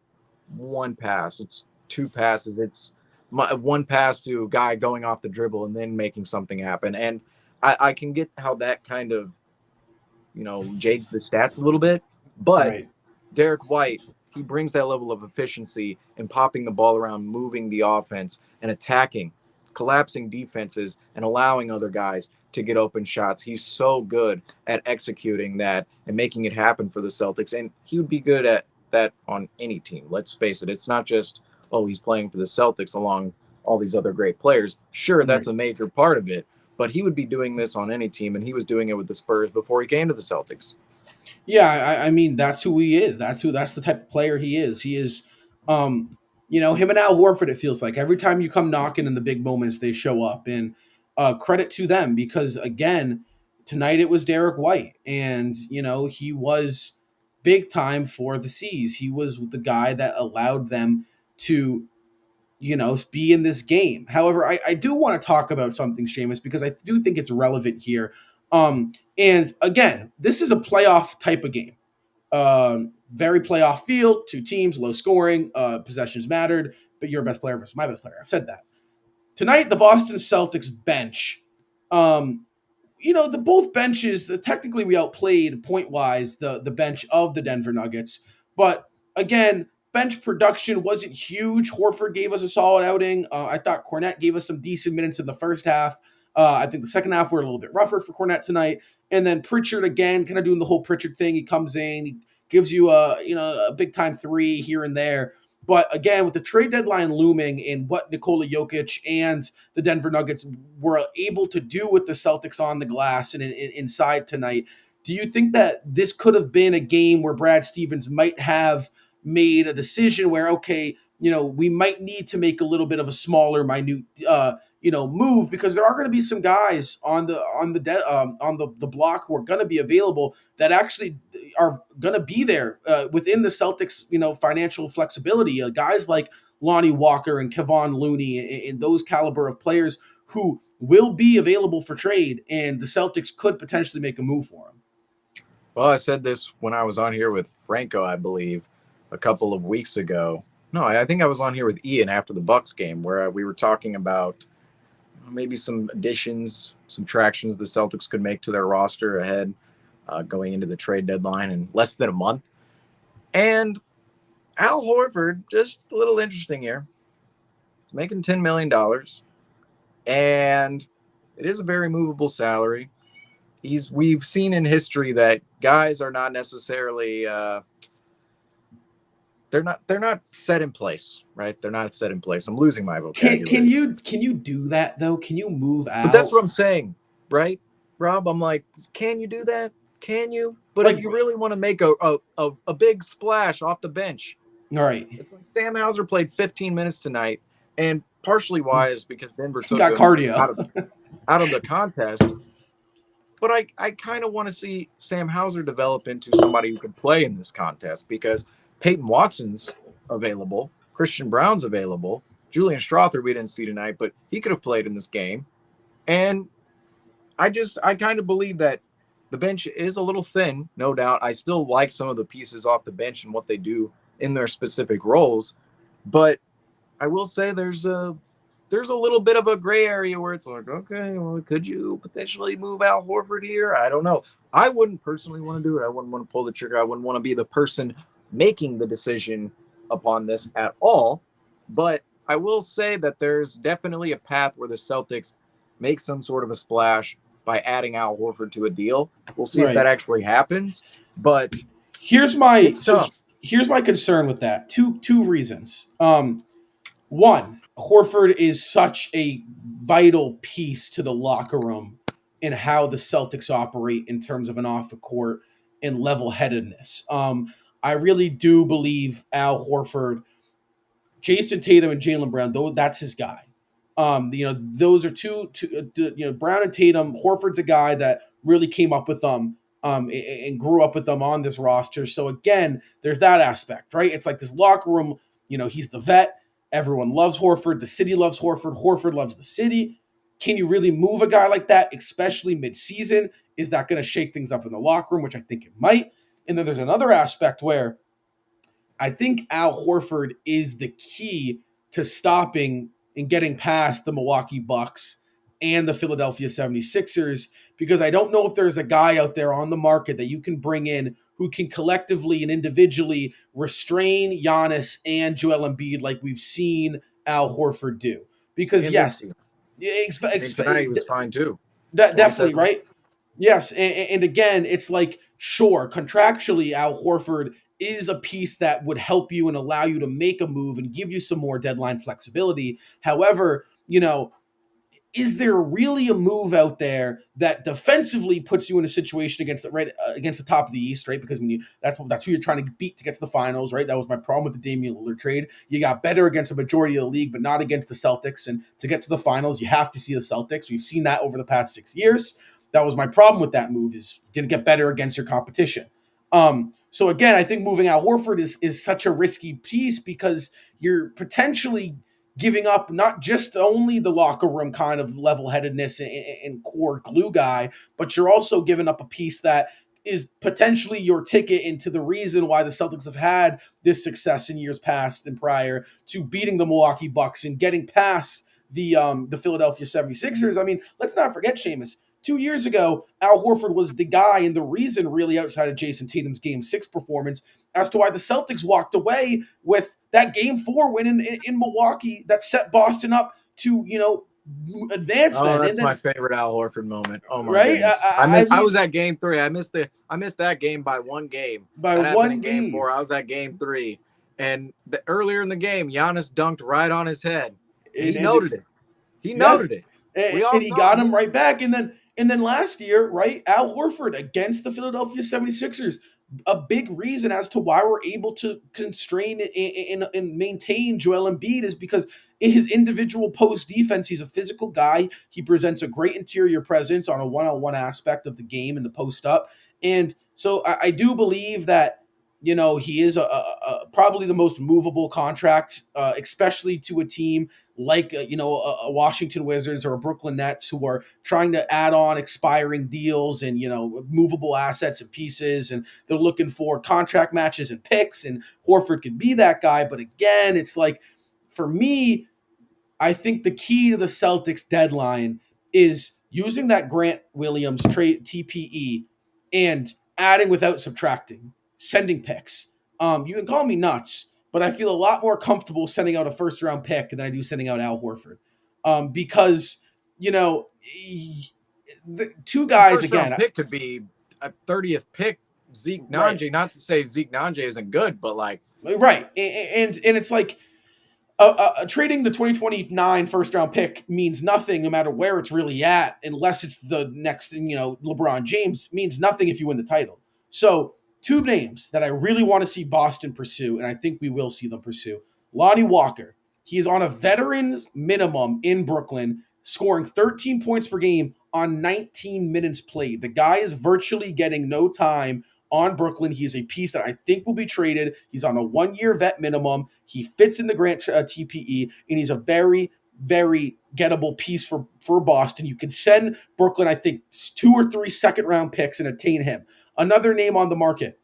B: one pass, it's two passes, it's one pass to a guy going off the dribble and then making something happen. And I can get how that kind of, jades the stats a little bit, but
A: Right.
B: Derek White, he brings that level of efficiency in popping the ball around, moving the offense, and attacking, collapsing defenses, and allowing other guys to get open shots. He's so good at executing that and making it happen for the Celtics. And he would be good at that on any team. Let's face it. It's not just, he's playing for the Celtics along all these other great players. Sure, that's
A: Right.
B: a major part of it, but he would be doing this on any team, and he was doing it with the Spurs before he came to the Celtics.
A: Yeah, I mean that's who he is. That's the type of player he is. He is, him and Al Horford. It feels like every time you come knocking in the big moments, they show up. And credit to them because again, tonight it was Derek White, and he was big time for the C's. He was the guy that allowed them to be in this game. However, I do want to talk about something, Seamus, because I do think it's relevant here. And again, this is a playoff type of game. Very playoff field, two teams, low scoring, possessions mattered, but your best player versus my best player. I've said that. Tonight, the Boston Celtics bench, um, the both benches, technically we outplayed point wise the bench of the Denver Nuggets, but again, bench production wasn't huge. Horford gave us a solid outing. I thought Cornette gave us some decent minutes in the first half. I think the second half were a little bit rougher for Cornette tonight, and then Pritchard again, kind of doing the whole Pritchard thing. He comes in, he gives you a big time three here and there. But again, with the trade deadline looming and what Nikola Jokic and the Denver Nuggets were able to do with the Celtics on the glass and inside tonight, do you think that this could have been a game where Brad Stevens might have made a decision where, okay, we might need to make a little bit of a smaller, minute, move, because there are going to be some guys on the block who are going to be available that actually are going to be there within the Celtics, financial flexibility. Guys like Lonnie Walker and Kevon Looney and those caliber of players who will be available for trade, and the Celtics could potentially make a move for them.
B: Well, I said this when I was on here with Franco, I believe, a couple of weeks ago. No, I think I was on here with Ian after the Bucks game, where we were talking about maybe some additions, subtractions the Celtics could make to their roster ahead going into the trade deadline in less than a month. And Al Horford, just a little interesting here, he's making $10 million, and it is a very movable salary. We've seen in history that guys are not necessarily they're not set in place, right? They're not set in place. I'm losing my vocabulary.
A: Can you do that though? Can you move out?
B: But that's what I'm saying, right, Rob? I'm like, can you do that? Can you? But if you really want to make a big splash off the bench,
A: all right.
B: It's like Sam Hauser played 15 minutes tonight, and partially why is because Denver took
A: got cardio
B: out of the contest. But I kind of want to see Sam Hauser develop into somebody who can play in this contest, because Peyton Watson's available, Christian Brown's available, Julian Strawther we didn't see tonight, but he could have played in this game. And I kind of believe that the bench is a little thin, no doubt. I still like some of the pieces off the bench and what they do in their specific roles. But I will say there's a little bit of a gray area where it's like, okay, well, could you potentially move Al Horford here? I don't know. I wouldn't personally want to do it. I wouldn't want to pull the trigger. I wouldn't want to be the person making the decision upon this at all. But I will say that there's definitely a path where the Celtics make some sort of a splash by adding Al Horford to a deal. We'll see if that actually happens. But
A: here's my concern with that. Two reasons. One, Horford is such a vital piece to the locker room and how the Celtics operate in terms of an off the court and level-headedness. I really do believe Al Horford, Jason Tatum, and Jaylen Brown, though, that's his guy. Those are two. Brown and Tatum. Horford's a guy that really came up with them and grew up with them on this roster. So again, there's that aspect, right? It's like this locker room. He's the vet. Everyone loves Horford. The city loves Horford. Horford loves the city. Can you really move a guy like that, especially mid-season? Is that going to shake things up in the locker room, which I think it might? And then there's another aspect where I think Al Horford is the key to stopping and getting past the Milwaukee Bucks and the Philadelphia 76ers, because I don't know if there's a guy out there on the market that you can bring in who can collectively and individually restrain Giannis and Joel Embiid like we've seen Al Horford do. Because
B: tonight he was fine too.
A: Definitely, right? Yes, and again, it's like, sure, contractually, Al Horford is a piece that would help you and allow you to make a move and give you some more deadline flexibility. However, is there really a move out there that defensively puts you in a situation against the top of the East, right? Because that's who you're trying to beat to get to the finals, right? That was my problem with the Damian Lillard trade. You got better against the majority of the league, but not against the Celtics. And to get to the finals, you have to see the Celtics. We've seen that over the past 6 years. That was my problem with that move, is didn't get better against your competition. So again, I think moving Al Horford is such a risky piece, because you're potentially giving up not just only the locker room kind of level-headedness and core glue guy, but you're also giving up a piece that is potentially your ticket into the reason why the Celtics have had this success in years past and prior to beating the Milwaukee Bucks and getting past the Philadelphia 76ers. I mean, let's not forget, Seamus, 2 years ago, Al Horford was the guy and the reason, really, outside of Jason Tatum's Game 6 performance, as to why the Celtics walked away with that Game 4 win in Milwaukee that set Boston up to, advance.
B: That's my favorite Al Horford moment. Oh my goodness! I was at Game 3. I missed that game by one game.
A: By one game.
B: Game 4. I was at Game 3, And earlier in the game, Giannis dunked right on his head, and he
A: And
B: noted it. He
A: yes,
B: noted it. We all
A: and he
B: saw
A: got
B: it.
A: him right back. And then last year, right, Al Horford against the Philadelphia 76ers, a big reason as to why we're able to constrain and maintain Joel Embiid is because in his individual post defense, he's a physical guy. He presents a great interior presence on a one-on-one aspect of the game in the post up. And so I do believe that he is probably the most movable contract, especially to a team like a Washington Wizards or a Brooklyn Nets who are trying to add on expiring deals and movable assets and pieces, and they're looking for contract matches and picks, and Horford could be that guy. But again, it's like, for me, I think the key to the Celtics deadline is using that Grant Williams trade TPE and adding without subtracting, sending picks. You can call me nuts, but I feel a lot more comfortable sending out a first round pick than I do sending out Al Horford, because you know the two
B: The
A: guys
B: first round
A: again.
B: pick could be a 30th pick, Zeke
A: Right,
B: Nanje. Not to say Zeke Nanje isn't good, but like,
A: right, and it's like trading the 2029 first round pick means nothing no matter where it's really at, unless it's the next, LeBron James, means nothing if you win the title. So, two names that I really want to see Boston pursue, and I think we will see them pursue: Lonnie Walker. He is on a veteran's minimum in Brooklyn, scoring 13 points per game on 19 minutes played. The guy is virtually getting no time on Brooklyn. He is a piece that I think will be traded. He's on a 1-year vet minimum. He fits in the Grant TPE, and he's a very, very gettable piece for Boston. You can send Brooklyn, I think, 2 or 3 second round picks and attain him. Another name on the market: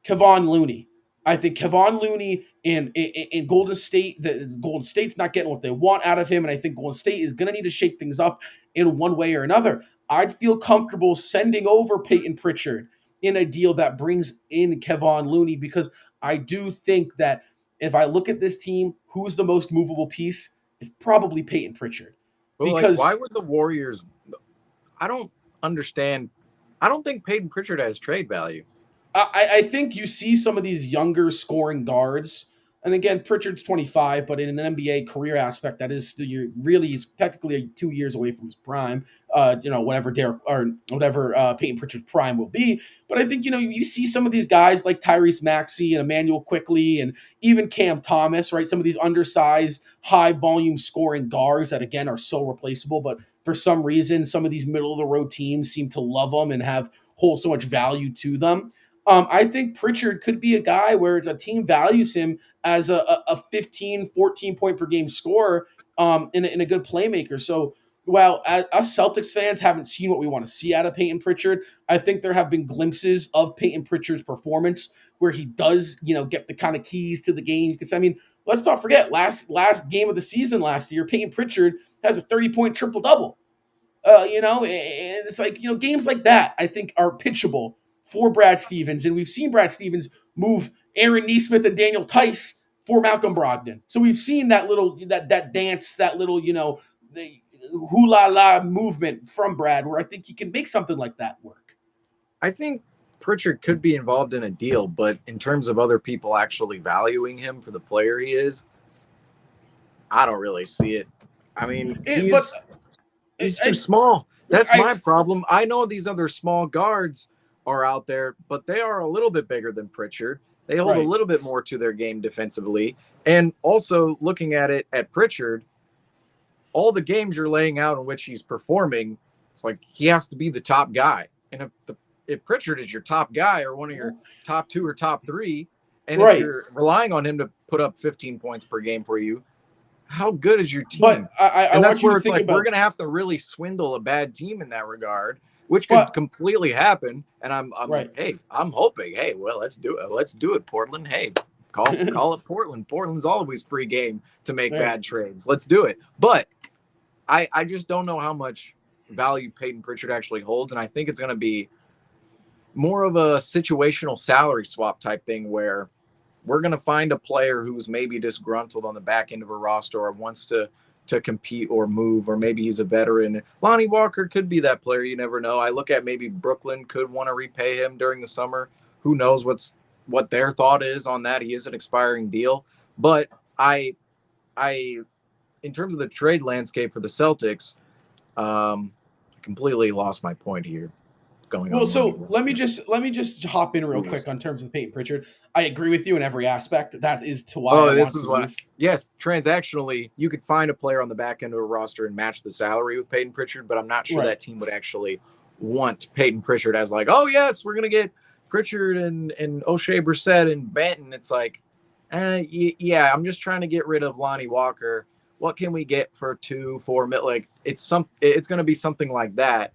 A: Kevon Looney. I think Kevon Looney in Golden State, the Golden State's not getting what they want out of him, and I think Golden State is going to need to shake things up in one way or another. I'd feel comfortable sending over Peyton Pritchard in a deal that brings in Kevon Looney, because I do think that if I look at this team, who's the most movable piece? It's probably Peyton Pritchard,
B: but like, why
A: because
B: would the Warriors? I don't understand. I don't think Peyton Pritchard has trade value.
A: I think you see some of these younger scoring guards. And again, Pritchard's 25, but in an NBA career aspect, that is still, you're really, he's technically 2 years away from his prime. Whatever Derek or whatever Peyton Pritchard's prime will be. But I think you see some of these guys like Tyrese Maxey and Emmanuel Quickly and even Cam Thomas, right? Some of these undersized, high volume scoring guards that again are so replaceable, but for some reason, some of these middle of the road teams seem to love them and hold so much value to them. I think Pritchard could be a guy where a team values him as a 15, 14 point per game scorer, in a good playmaker. So while us Celtics fans haven't seen what we want to see out of Peyton Pritchard, I think there have been glimpses of Peyton Pritchard's performance where he does, get the kind of keys to the game. Because, I mean, let's not forget, last game of the season last year, Peyton Pritchard has a 30-point triple double. And it's like, games like that I think are pitchable for Brad Stevens. And we've seen Brad Stevens move Aaron Nesmith and Daniel Tice for Malcolm Brogdon. So we've seen that little, that dance, that little, the hula la movement from Brad, where I think he can make something like that work.
B: I think Pritchard could be involved in a deal, but in terms of other people actually valuing him for the player he is, I don't really see it. I mean,
A: But
B: he's too
A: I,
B: small. That's
A: I,
B: my problem. I know these other small guards are out there, but they are a little bit bigger than Pritchard. They hold a
A: right.
B: little bit more to their game defensively. And also looking at it at Pritchard, all the games you're laying out in which he's performing, it's like he has to be the top guy. And if Pritchard is your top guy or one of your top 2 or top 3, and if
A: Right.
B: you're relying on him to put up 15 points per game for you, how good is your
A: But
B: team?
A: I
B: And that's
A: want you
B: where
A: to
B: it's
A: think
B: like we're
A: about,
B: going to have to really swindle a bad team in that regard, which could
A: but
B: completely happen. And I'm
A: right.
B: hey, I'm hoping, hey, well, let's do it. Let's do it, Portland. Hey, call it Portland. Portland's always free game to make
A: Right.
B: bad trades. Let's do it. But I just don't know how much value Peyton Pritchard actually holds, and I think it's going to be more of a situational salary swap type thing where we're going to find a player who's maybe disgruntled on the back end of a roster or wants to compete or move, or maybe he's a veteran. Lonnie Walker could be that player. You never know. I look at maybe Brooklyn could want to repay him during the summer. Who knows what their thought is on that. He is an expiring deal, but I, in terms of the trade landscape for the Celtics, completely lost my point here. Going
A: Well,
B: on Lonnie
A: so let me
B: Walker.
A: just hop in real quick on terms of Peyton Pritchard. I agree with you in every aspect. That is to why I
B: Oh, this
A: want
B: is
A: to
B: what.
A: move.
B: Yes, transactionally, you could find a player on the back end of a roster and match the salary with Peyton Pritchard, but I'm not sure
A: Right.
B: that team would actually want Peyton Pritchard as like, oh yes, we're gonna get Pritchard and O'Shea Brissett and Benton. It's like, yeah, I'm just trying to get rid of Lonnie Walker. What can we get for 2-4 mil? Like it's gonna be something like that.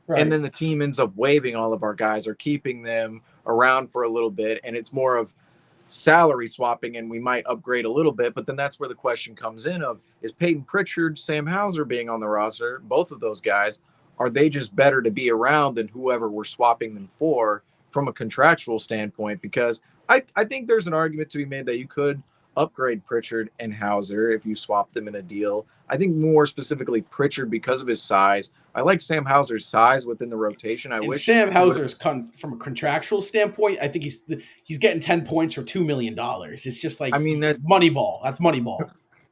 B: And
A: Right.
B: then the team ends up waiving all of our guys or keeping them around for a little bit, and it's more of salary swapping, and we might upgrade a little bit. But then that's where the question comes in of, is Peyton Pritchard, Sam Hauser being on the roster, both of those guys, are they just better to be around than whoever we're swapping them for from a contractual standpoint? Because I think there's an argument to be made that you could upgrade Pritchard and Hauser if you swap them in a deal. I think more specifically Pritchard because of his size. I like Sam Hauser's size within the rotation. I
A: And
B: wish
A: Sam
B: he would.
A: Hauser's from a contractual standpoint, I think he's getting 10 points for $2 million. It's just
B: I
A: like
B: mean that.
A: money ball. That's money ball.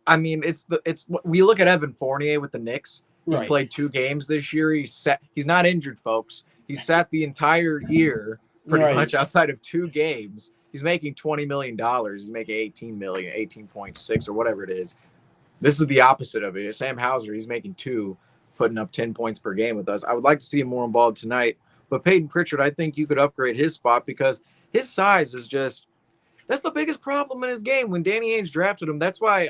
B: I mean, it's we look at Evan Fournier with the Knicks. He's
A: Right.
B: played 2 games this year. He's not injured, folks. He's sat the entire year pretty
A: Right.
B: much outside of 2 games. He's making $20 million. He's making 18 million, 18.6 or whatever it is. This is the opposite of it. Sam Hauser, he's making 2, putting up 10 points per game with us. I would like to see him more involved tonight. But Peyton Pritchard, I think you could upgrade his spot because his size is just, that's the biggest problem in his game. When Danny Ainge drafted him, that's why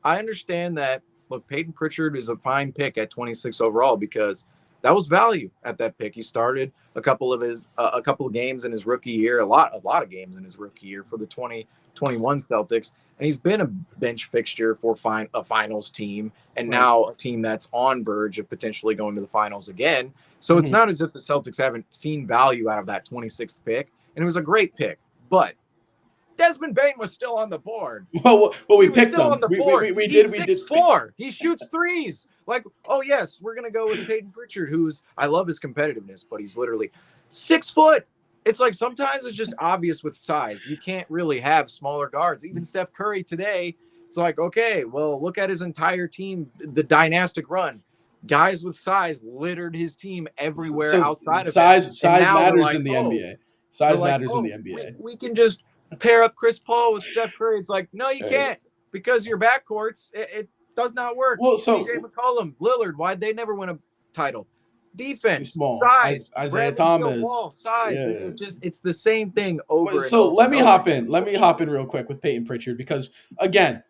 B: I understand that. Look, Peyton Pritchard is a fine pick at 26 overall because that was value at that pick. He started a couple of games in his rookie year, a lot of games in his rookie year for the 2021 Celtics, and he's been a bench fixture for a finals team, and
A: Right.
B: now a team that's on verge of potentially going to the finals again. So it's
A: Mm-hmm.
B: not as if the Celtics haven't seen value out of that 26th pick, and it was a great pick, but Desmond Bain was still on the board.
A: Well, we
B: He was
A: picked
B: still on
A: them.
B: the
A: We, we,
B: board.
A: we, we
B: He's
A: did we
B: six
A: did.
B: four. He shoots threes. Like, oh yes, we're gonna go with Peyton Pritchard, who's, I love his competitiveness, but he's literally 6 foot. It's like sometimes it's just obvious with size. You can't really have smaller guards. Even Steph Curry today, it's like, okay, well, look at his entire team, the dynastic run. Guys with size littered his team everywhere
A: So
B: outside of him. And
A: size
B: now
A: matters in the NBA. Size matters in the
B: we,
A: NBA.
B: we can just pair up Chris Paul with Steph Curry. It's like, no, you can't, because your backcourts, it does not work.
A: Well,
B: CJ
A: so
B: McCollum, Lillard, why'd they never win a title?
A: too
B: Defense,
A: small.
B: size,
A: Isaiah
B: Bradley Beal,
A: Thomas.
B: Wall, size.
A: Yeah.
B: It's the same thing over and
A: So
B: over
A: let
B: and
A: me
B: over
A: hop
B: again.
A: in. Let me hop in real quick with Peyton Pritchard because again,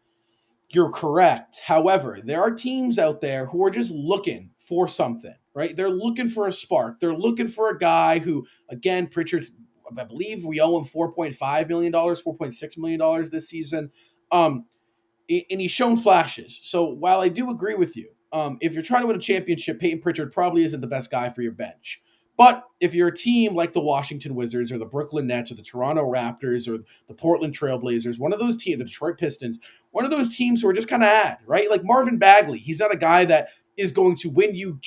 A: you're correct. However, there are teams out there who are just looking for something, right? They're looking for a spark. They're looking for a guy who, again, Pritchard's, I believe we owe him $4.5 million, $4.6 million this season. Um, and he's shown flashes. So while I do agree with you, if you're trying to win a championship, Peyton Pritchard probably isn't the best guy for your bench. But if you're a team like the Washington Wizards or the Brooklyn Nets or the Toronto Raptors or the Portland Trailblazers, one of those teams, the Detroit Pistons, one of those teams who are just kind of ad, right? Like Marvin Bagley, he's not a guy that is going to win you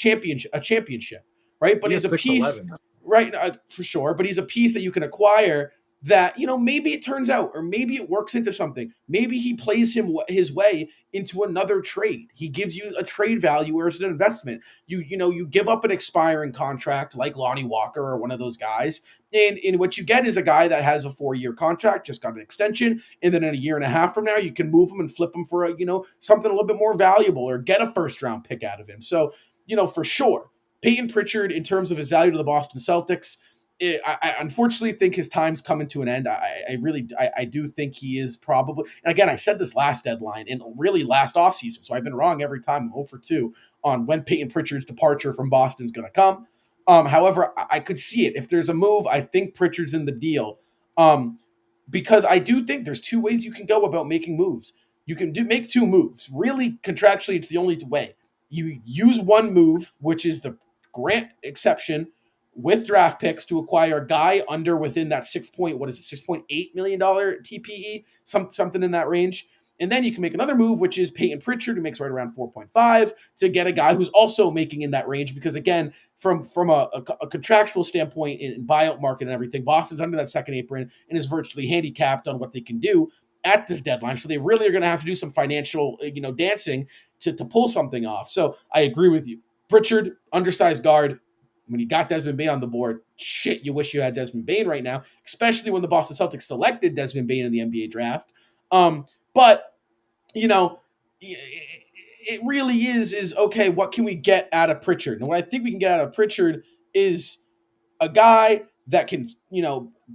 A: a championship, right? But
B: He
A: he's
B: is
A: a piece,
B: 6'11".
A: right? For sure. But he's a piece that you can acquire that, maybe it turns out or maybe it works into something. Maybe he plays his way into another trade. He gives you a trade value or it's an investment. You give up an expiring contract like Lonnie Walker or one of those guys, and what you get is a guy that has a 4-year contract, just got an extension, and then in a year and a half from now you can move him and flip him for something a little bit more valuable or get a first round pick out of him. So for sure, Peyton Pritchard, in terms of his value to the Boston Celtics, I unfortunately think his time's coming to an end. I do think he is probably, and again, I said this last deadline and really last offseason, so I've been wrong every time. I'm 0 for 2 on when Peyton Pritchard's departure from Boston is going to come. However, I could see it. If there's a move, I think Pritchard's in the deal. Because I do think there's 2 ways you can go about making moves. You can make 2 moves. Really, contractually, it's the only way. You use one move, which is the grant exception with draft picks to acquire a guy within that $6.8 million TPE, something in that range. And then you can make another move, which is Peyton Pritchard, who makes right around 4.5, to get a guy who's also making in that range. Because again, from a contractual standpoint in buyout market and everything, Boston's under that second apron and is virtually handicapped on what they can do at this deadline. So they really are going to have to do some financial, dancing to pull something off. So I agree with you. Pritchard, undersized guard. When you got Desmond Bane on the board, shit, you wish you had Desmond Bane right now, especially when the Boston Celtics selected Desmond Bane in the NBA draft. But it really is okay. What can we get out of Pritchard? And what I think we can get out of Pritchard is a guy that can,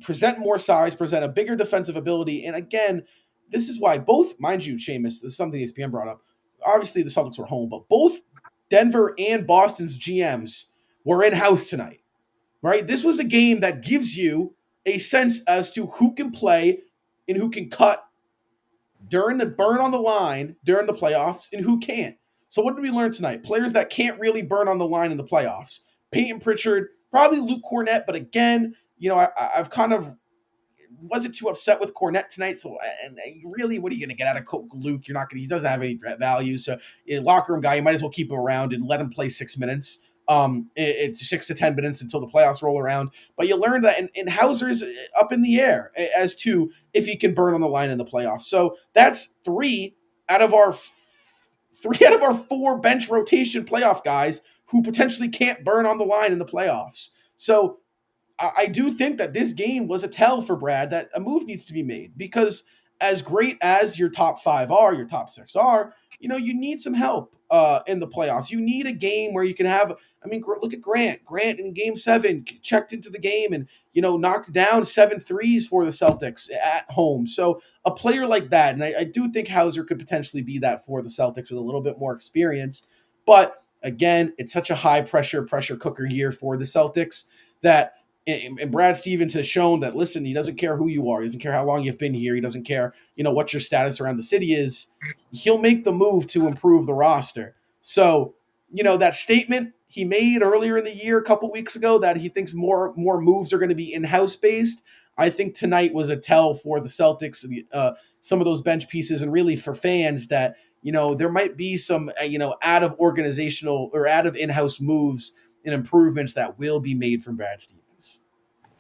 A: present more size, present a bigger defensive ability. And again, this is why both, mind you, Seamus, this is something ESPN brought up. Obviously, the Celtics were home, but both Denver and Boston's GMs were in house tonight, right? This was a game that gives you a sense as to who can play and who can cut during the burn on the line during the playoffs and who can't. So what did we learn tonight? Players that can't really burn on the line in the playoffs. Peyton Pritchard, probably Luke Cornett, but again, I've kind of wasn't too upset with Cornett tonight. So, and really, what are you going to get out of Luke? You're not going to, he doesn't have any value. So, locker room guy, you might as well keep him around and let him play 6 minutes. It's 6 to 10 minutes until the playoffs roll around. But you learn that, and Hauser's up in the air as to if he can burn on the line in the playoffs. So that's three out of our 4 bench rotation playoff guys who potentially can't burn on the line in the playoffs. So I do think that this game was a tell for Brad that a move needs to be made, because as great as your top 5 are, your top 6 are, you need some help in the playoffs. You need a game where you can have, look at Grant. Grant in game 7 checked into the game and, knocked down 7 threes for the Celtics at home. So a player like that, and I do think Hauser could potentially be that for the Celtics with a little bit more experience. But again, it's such a high pressure cooker year for the Celtics that, and Brad Stevens has shown that, listen, he doesn't care who you are. He doesn't care how long you've been here. He doesn't care, what your status around the city is. He'll make the move to improve the roster. So, that statement he made earlier in the year, a couple weeks ago, that he thinks more moves are going to be in-house based, I think tonight was a tell for the Celtics, some of those bench pieces, and really for fans that, there might be some, out of organizational or out of in-house moves and improvements that will be made from Brad Stevens.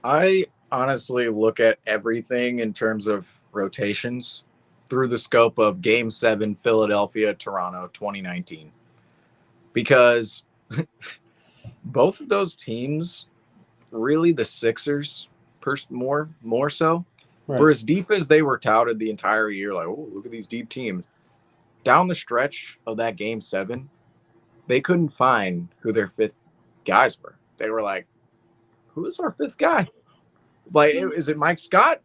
B: I honestly look at everything in terms of rotations through the scope of Game 7, Philadelphia, Toronto, 2019. Because both of those teams, really the Sixers, more so, right, for as deep as they were touted the entire year, like, oh, look at these deep teams. Down the stretch of that Game 7, they couldn't find who their 5th guys were. They were like, who is our 5th guy? Like, is it Mike Scott?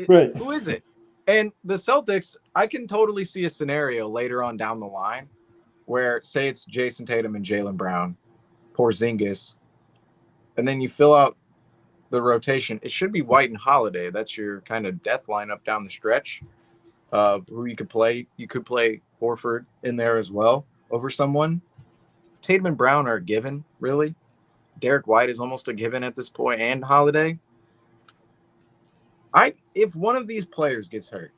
A: Right.
B: Who is it? And the Celtics, I can totally see a scenario later on down the line where, say it's Jason Tatum and Jaylen Brown, Porzingis, and then you fill out the rotation. It should be White and Holiday. That's your kind of death lineup down the stretch of who you could play. You could play Horford in there as well over someone. Tatum and Brown are a given, really. Derek White is almost a given at this point, and Holiday. If one of these players gets hurt,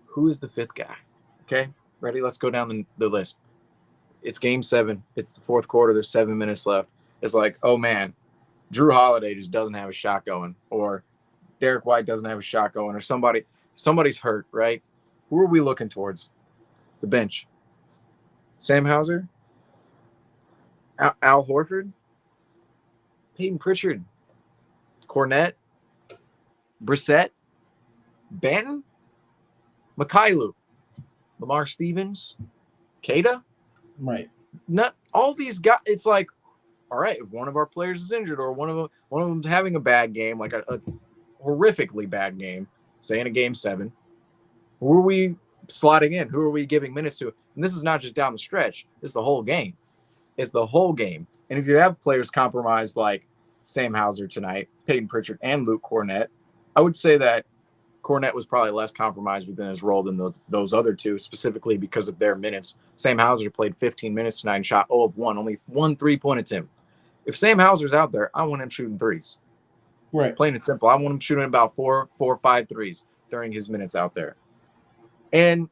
B: who is the 5th guy? Okay, ready? Let's go down the list. It's Game 7. It's the 4th quarter. There's 7 minutes left. It's like, oh man, Drew Holiday just doesn't have a shot going, or Derek White doesn't have a shot going, or somebody's hurt, right? Who are we looking towards? The bench. Sam Hauser? Al Horford? Peyton Pritchard? Cornett? Brissett? Banton? Mikhailuk? Lamar Stevens? Keita?
A: Right.
B: Not all these guys. It's like, all right, if one of our players is injured, or one of them's having a bad game, like a horrifically bad game, say in a Game 7, who are we slotting in? Who are we giving minutes to? And this is not just down the stretch. It's the whole game. It's the whole game. And if you have players compromised like Sam Hauser tonight, Peyton Pritchard, and Luke Cornett, I would say that Cornett was probably less compromised within his role than those other two, specifically because of their minutes. Sam Hauser played 15 minutes tonight and shot 0 of 1, only 1 3-point attempt. If Sam Hauser's out there, I want him shooting threes.
A: Right.
B: Plain and simple. I want him shooting about 4 or 5 threes during his minutes out there. And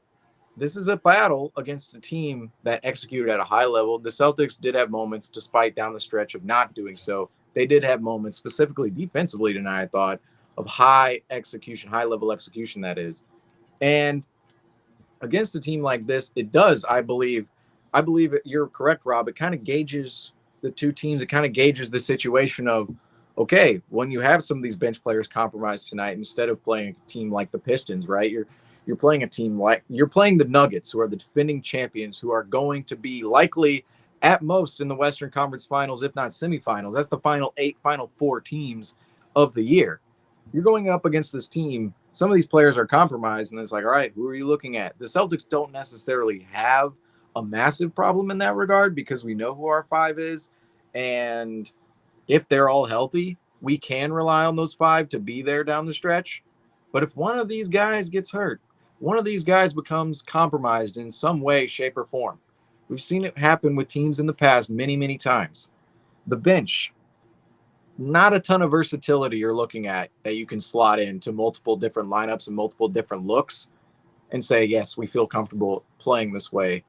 B: this is a battle against a team that executed at a high level. The Celtics did have moments, despite down the stretch of not doing so. They did have moments, specifically defensively tonight, I thought, of high execution, high level execution, that is. And against a team like this, it does, I believe you're correct, Rob. It kind of gauges the two teams. It kind of gauges the situation of, okay, when you have some of these bench players compromised tonight, instead of playing a team like the Pistons, right? You're playing a team like you're playing the Nuggets, who are the defending champions, who are going to be likely at most in the Western Conference Finals, if not semifinals. That's the final 8, final 4 teams of the year. You're going up against this team. Some of these players are compromised, and it's like, all right, who are you looking at? The Celtics don't necessarily have a massive problem in that regard because we know who our 5 is. And if they're all healthy, we can rely on those 5 to be there down the stretch. But if one of these guys gets hurt, one of these guys becomes compromised in some way, shape, or form. We've seen it happen with teams in the past many, many times. The bench, not a ton of versatility you're looking at that you can slot into multiple different lineups and multiple different looks and say, yes, we feel comfortable playing this way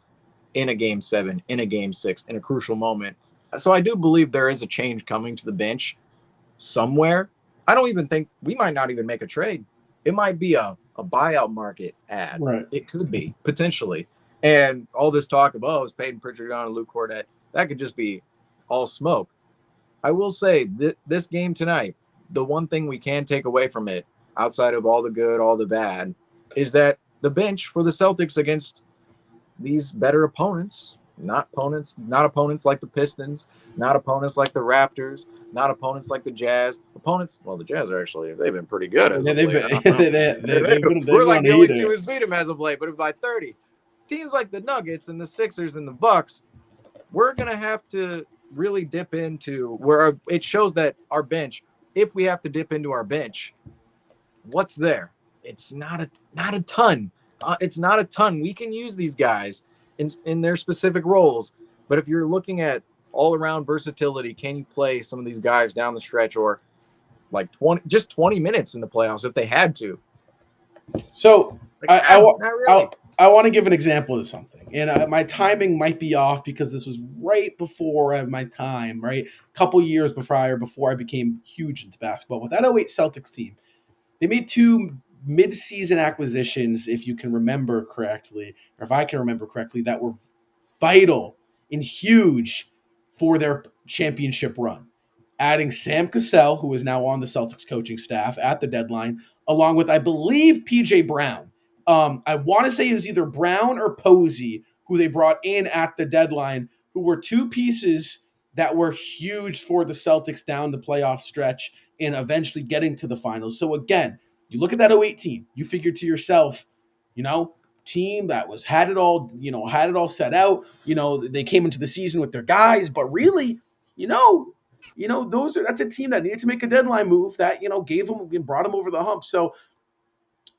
B: in a game 7, in a game 6, in a crucial moment. So I do believe there is a change coming to the bench somewhere. I don't even think we might not even make a trade. It might be a buyout market ad.
A: Right.
B: It could be potentially. And all this talk of, it's Peyton Pritchard and Luke Cornett, that could just be all smoke. I will say this game tonight, the one thing we can take away from it, outside of all the good, all the bad, is that the bench for the Celtics against these better opponents, not opponents like the Pistons, not opponents like the Raptors, not opponents like the Jazz. The Jazz they've been pretty good as of late. We're like the only team who's beat them as of late, but by 30. Teams like the Nuggets and the Sixers and the Bucks, we're going to have to really dip into where it shows that our bench, if we have to dip into our bench, what's there? It's not a ton. It's not a ton. We can use these guys in their specific roles, but if you're looking at all around versatility, can you play some of these guys down the stretch or like 20 minutes in the playoffs if they had to?
A: So
B: like,
A: not
B: really.
A: I want to give an example of something, and my timing might be off because this was right before my time, right? A couple years before I became huge into basketball. With that '08 Celtics team, they made 2 mid-season acquisitions, if you can remember correctly, or if I can remember correctly, that were vital and huge for their championship run. Adding Sam Cassell, who is now on the Celtics coaching staff at the deadline, along with, I believe, PJ Brown. I want to say it was either Brown or Posey, who they brought in at the deadline, who were 2 pieces that were huge for the Celtics down the playoff stretch and eventually getting to the finals. So again, you look at that '08 team, you figure to yourself, team that had it all set out. They came into the season with their guys, but really, that's a team that needed to make a deadline move that, gave them and brought them over the hump. So,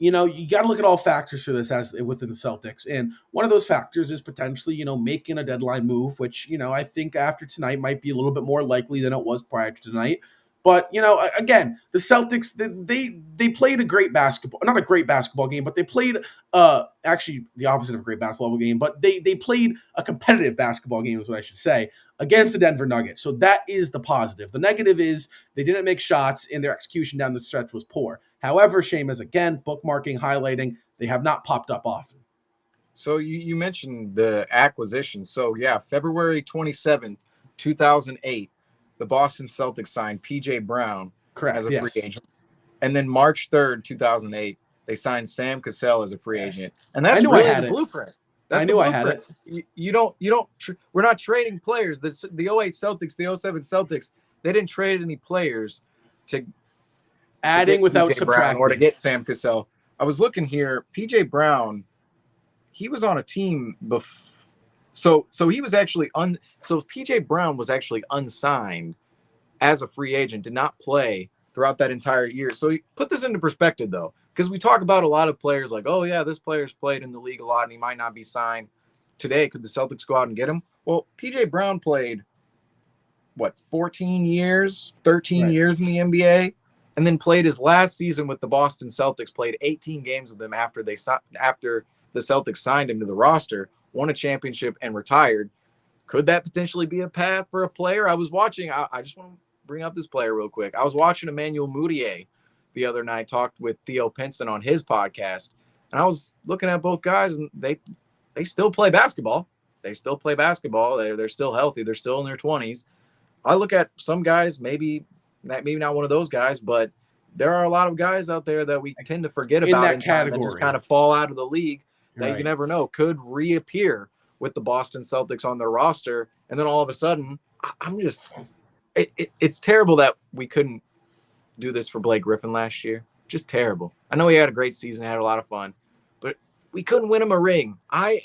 A: you got to look at all factors for this as within the Celtics. And one of those factors is potentially, making a deadline move, which, I think after tonight might be a little bit more likely than it was prior to tonight. But, again, the Celtics, they played not a great basketball game, but they played actually the opposite of a great basketball game, but they played a competitive basketball game is what I should say, against the Denver Nuggets. So that is the positive. The negative is they didn't make shots and their execution down the stretch was poor. However, Seamus, again, bookmarking, highlighting, they have not popped up often.
B: So you mentioned the acquisition. So yeah, February 27th, 2008, the Boston Celtics signed PJ Brown as a free agent. And then March 3rd, 2008, they signed Sam Cassell as a free agent. And that's really the blueprint.
A: I knew I had it.
B: We're not trading players. The '08 Celtics, the '07 Celtics, they didn't trade any players to
A: adding without
B: PJ
A: subtracting
B: or to get Sam Cassell. I was looking here. PJ Brown, he was on a team before. So he was actually so PJ Brown was actually unsigned as a free agent, did not play throughout that entire year. So put this into perspective, though, because we talk about a lot of players like, oh, yeah, this player's played in the league a lot and he might not be signed today. Could the Celtics go out and get him? Well, PJ Brown played, 14 years, 13 years in the NBA, and then played his last season with the Boston Celtics, played 18 games with them after the Celtics signed him to the roster, won a championship, and retired. Could that potentially be a path for a player? I was watching, I just want to bring up this player real quick. I was watching Emmanuel Mudiay the other night, talked with Theo Pinson on his podcast, and I was looking at both guys, and they still play basketball. They still play basketball. They're still healthy. They're still in their 20s. I look at some guys, maybe not one of those guys, but there are a lot of guys out there that we tend to forget
A: In
B: about
A: that
B: in time that just
A: category.
B: kind of fall out of the league that
A: Right.
B: you never know could reappear with the Boston Celtics on their roster. And then all of a sudden, I'm just it's terrible that we couldn't do this for Blake Griffin last year. Just terrible. I know he had a great season, had a lot of fun, but we couldn't win him a ring. I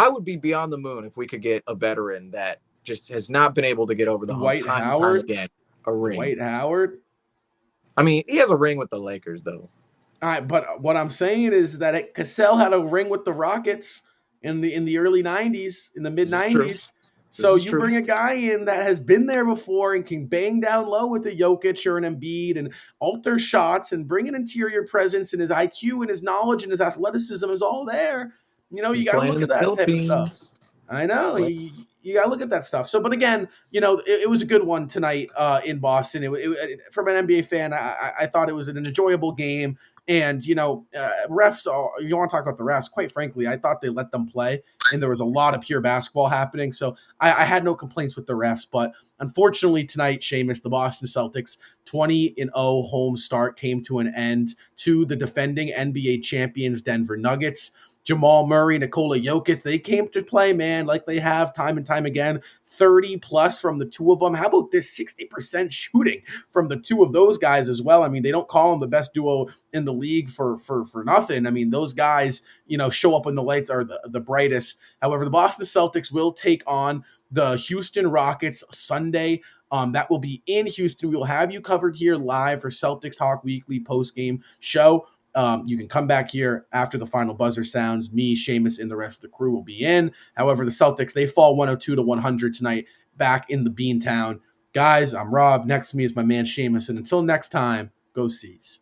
B: would be beyond the moon if we could get a veteran that just has not been able to get over the hump
A: Dwight
B: time and time
A: Howard.
B: again. A ring.
A: Dwight Howard.
B: I mean, he has a ring with the Lakers, though.
A: All right, but what I'm saying is that Cassell had a ring with the Rockets in the early '90s, in the mid '90s. So you bring a guy in that has been there before and can bang down low with a Jokic or an Embiid and alter shots and bring an interior presence, and his IQ and his knowledge and his athleticism is all there. You know,
B: He's
A: you got to
B: playing
A: look
B: in
A: at
B: the
A: that type of stuff.
B: Philippines.
A: I know. You got to look at that stuff. So, but again, you know, it was a good one tonight in Boston. From an NBA fan, I thought it was an enjoyable game. And, you know, refs, you want to talk about the refs, quite frankly, I thought they let them play. And there was a lot of pure basketball happening. So I had no complaints with the refs. But unfortunately tonight, Seamus, the Boston Celtics 20-0 home start came to an end to the defending NBA champions Denver Nuggets. Jamal Murray, Nikola Jokic, they came to play, man, like they have time and time again. 30 plus from the two of them. How about this 60% shooting from the two of those guys as well? I mean, they don't call them the best duo in the league for nothing. I mean, those guys, you know, show up when the lights are the brightest. However, the Boston Celtics will take on the Houston Rockets Sunday. That will be in Houston. We will have you covered here live for Celtics Talk Weekly post-game show. You can come back here after the final buzzer sounds. Me, Seamus, and the rest of the crew will be in. However, the Celtics, they fall 102-100 tonight back in the Beantown. Guys, I'm Rob. Next to me is my man Seamus. And until next time, go Seas.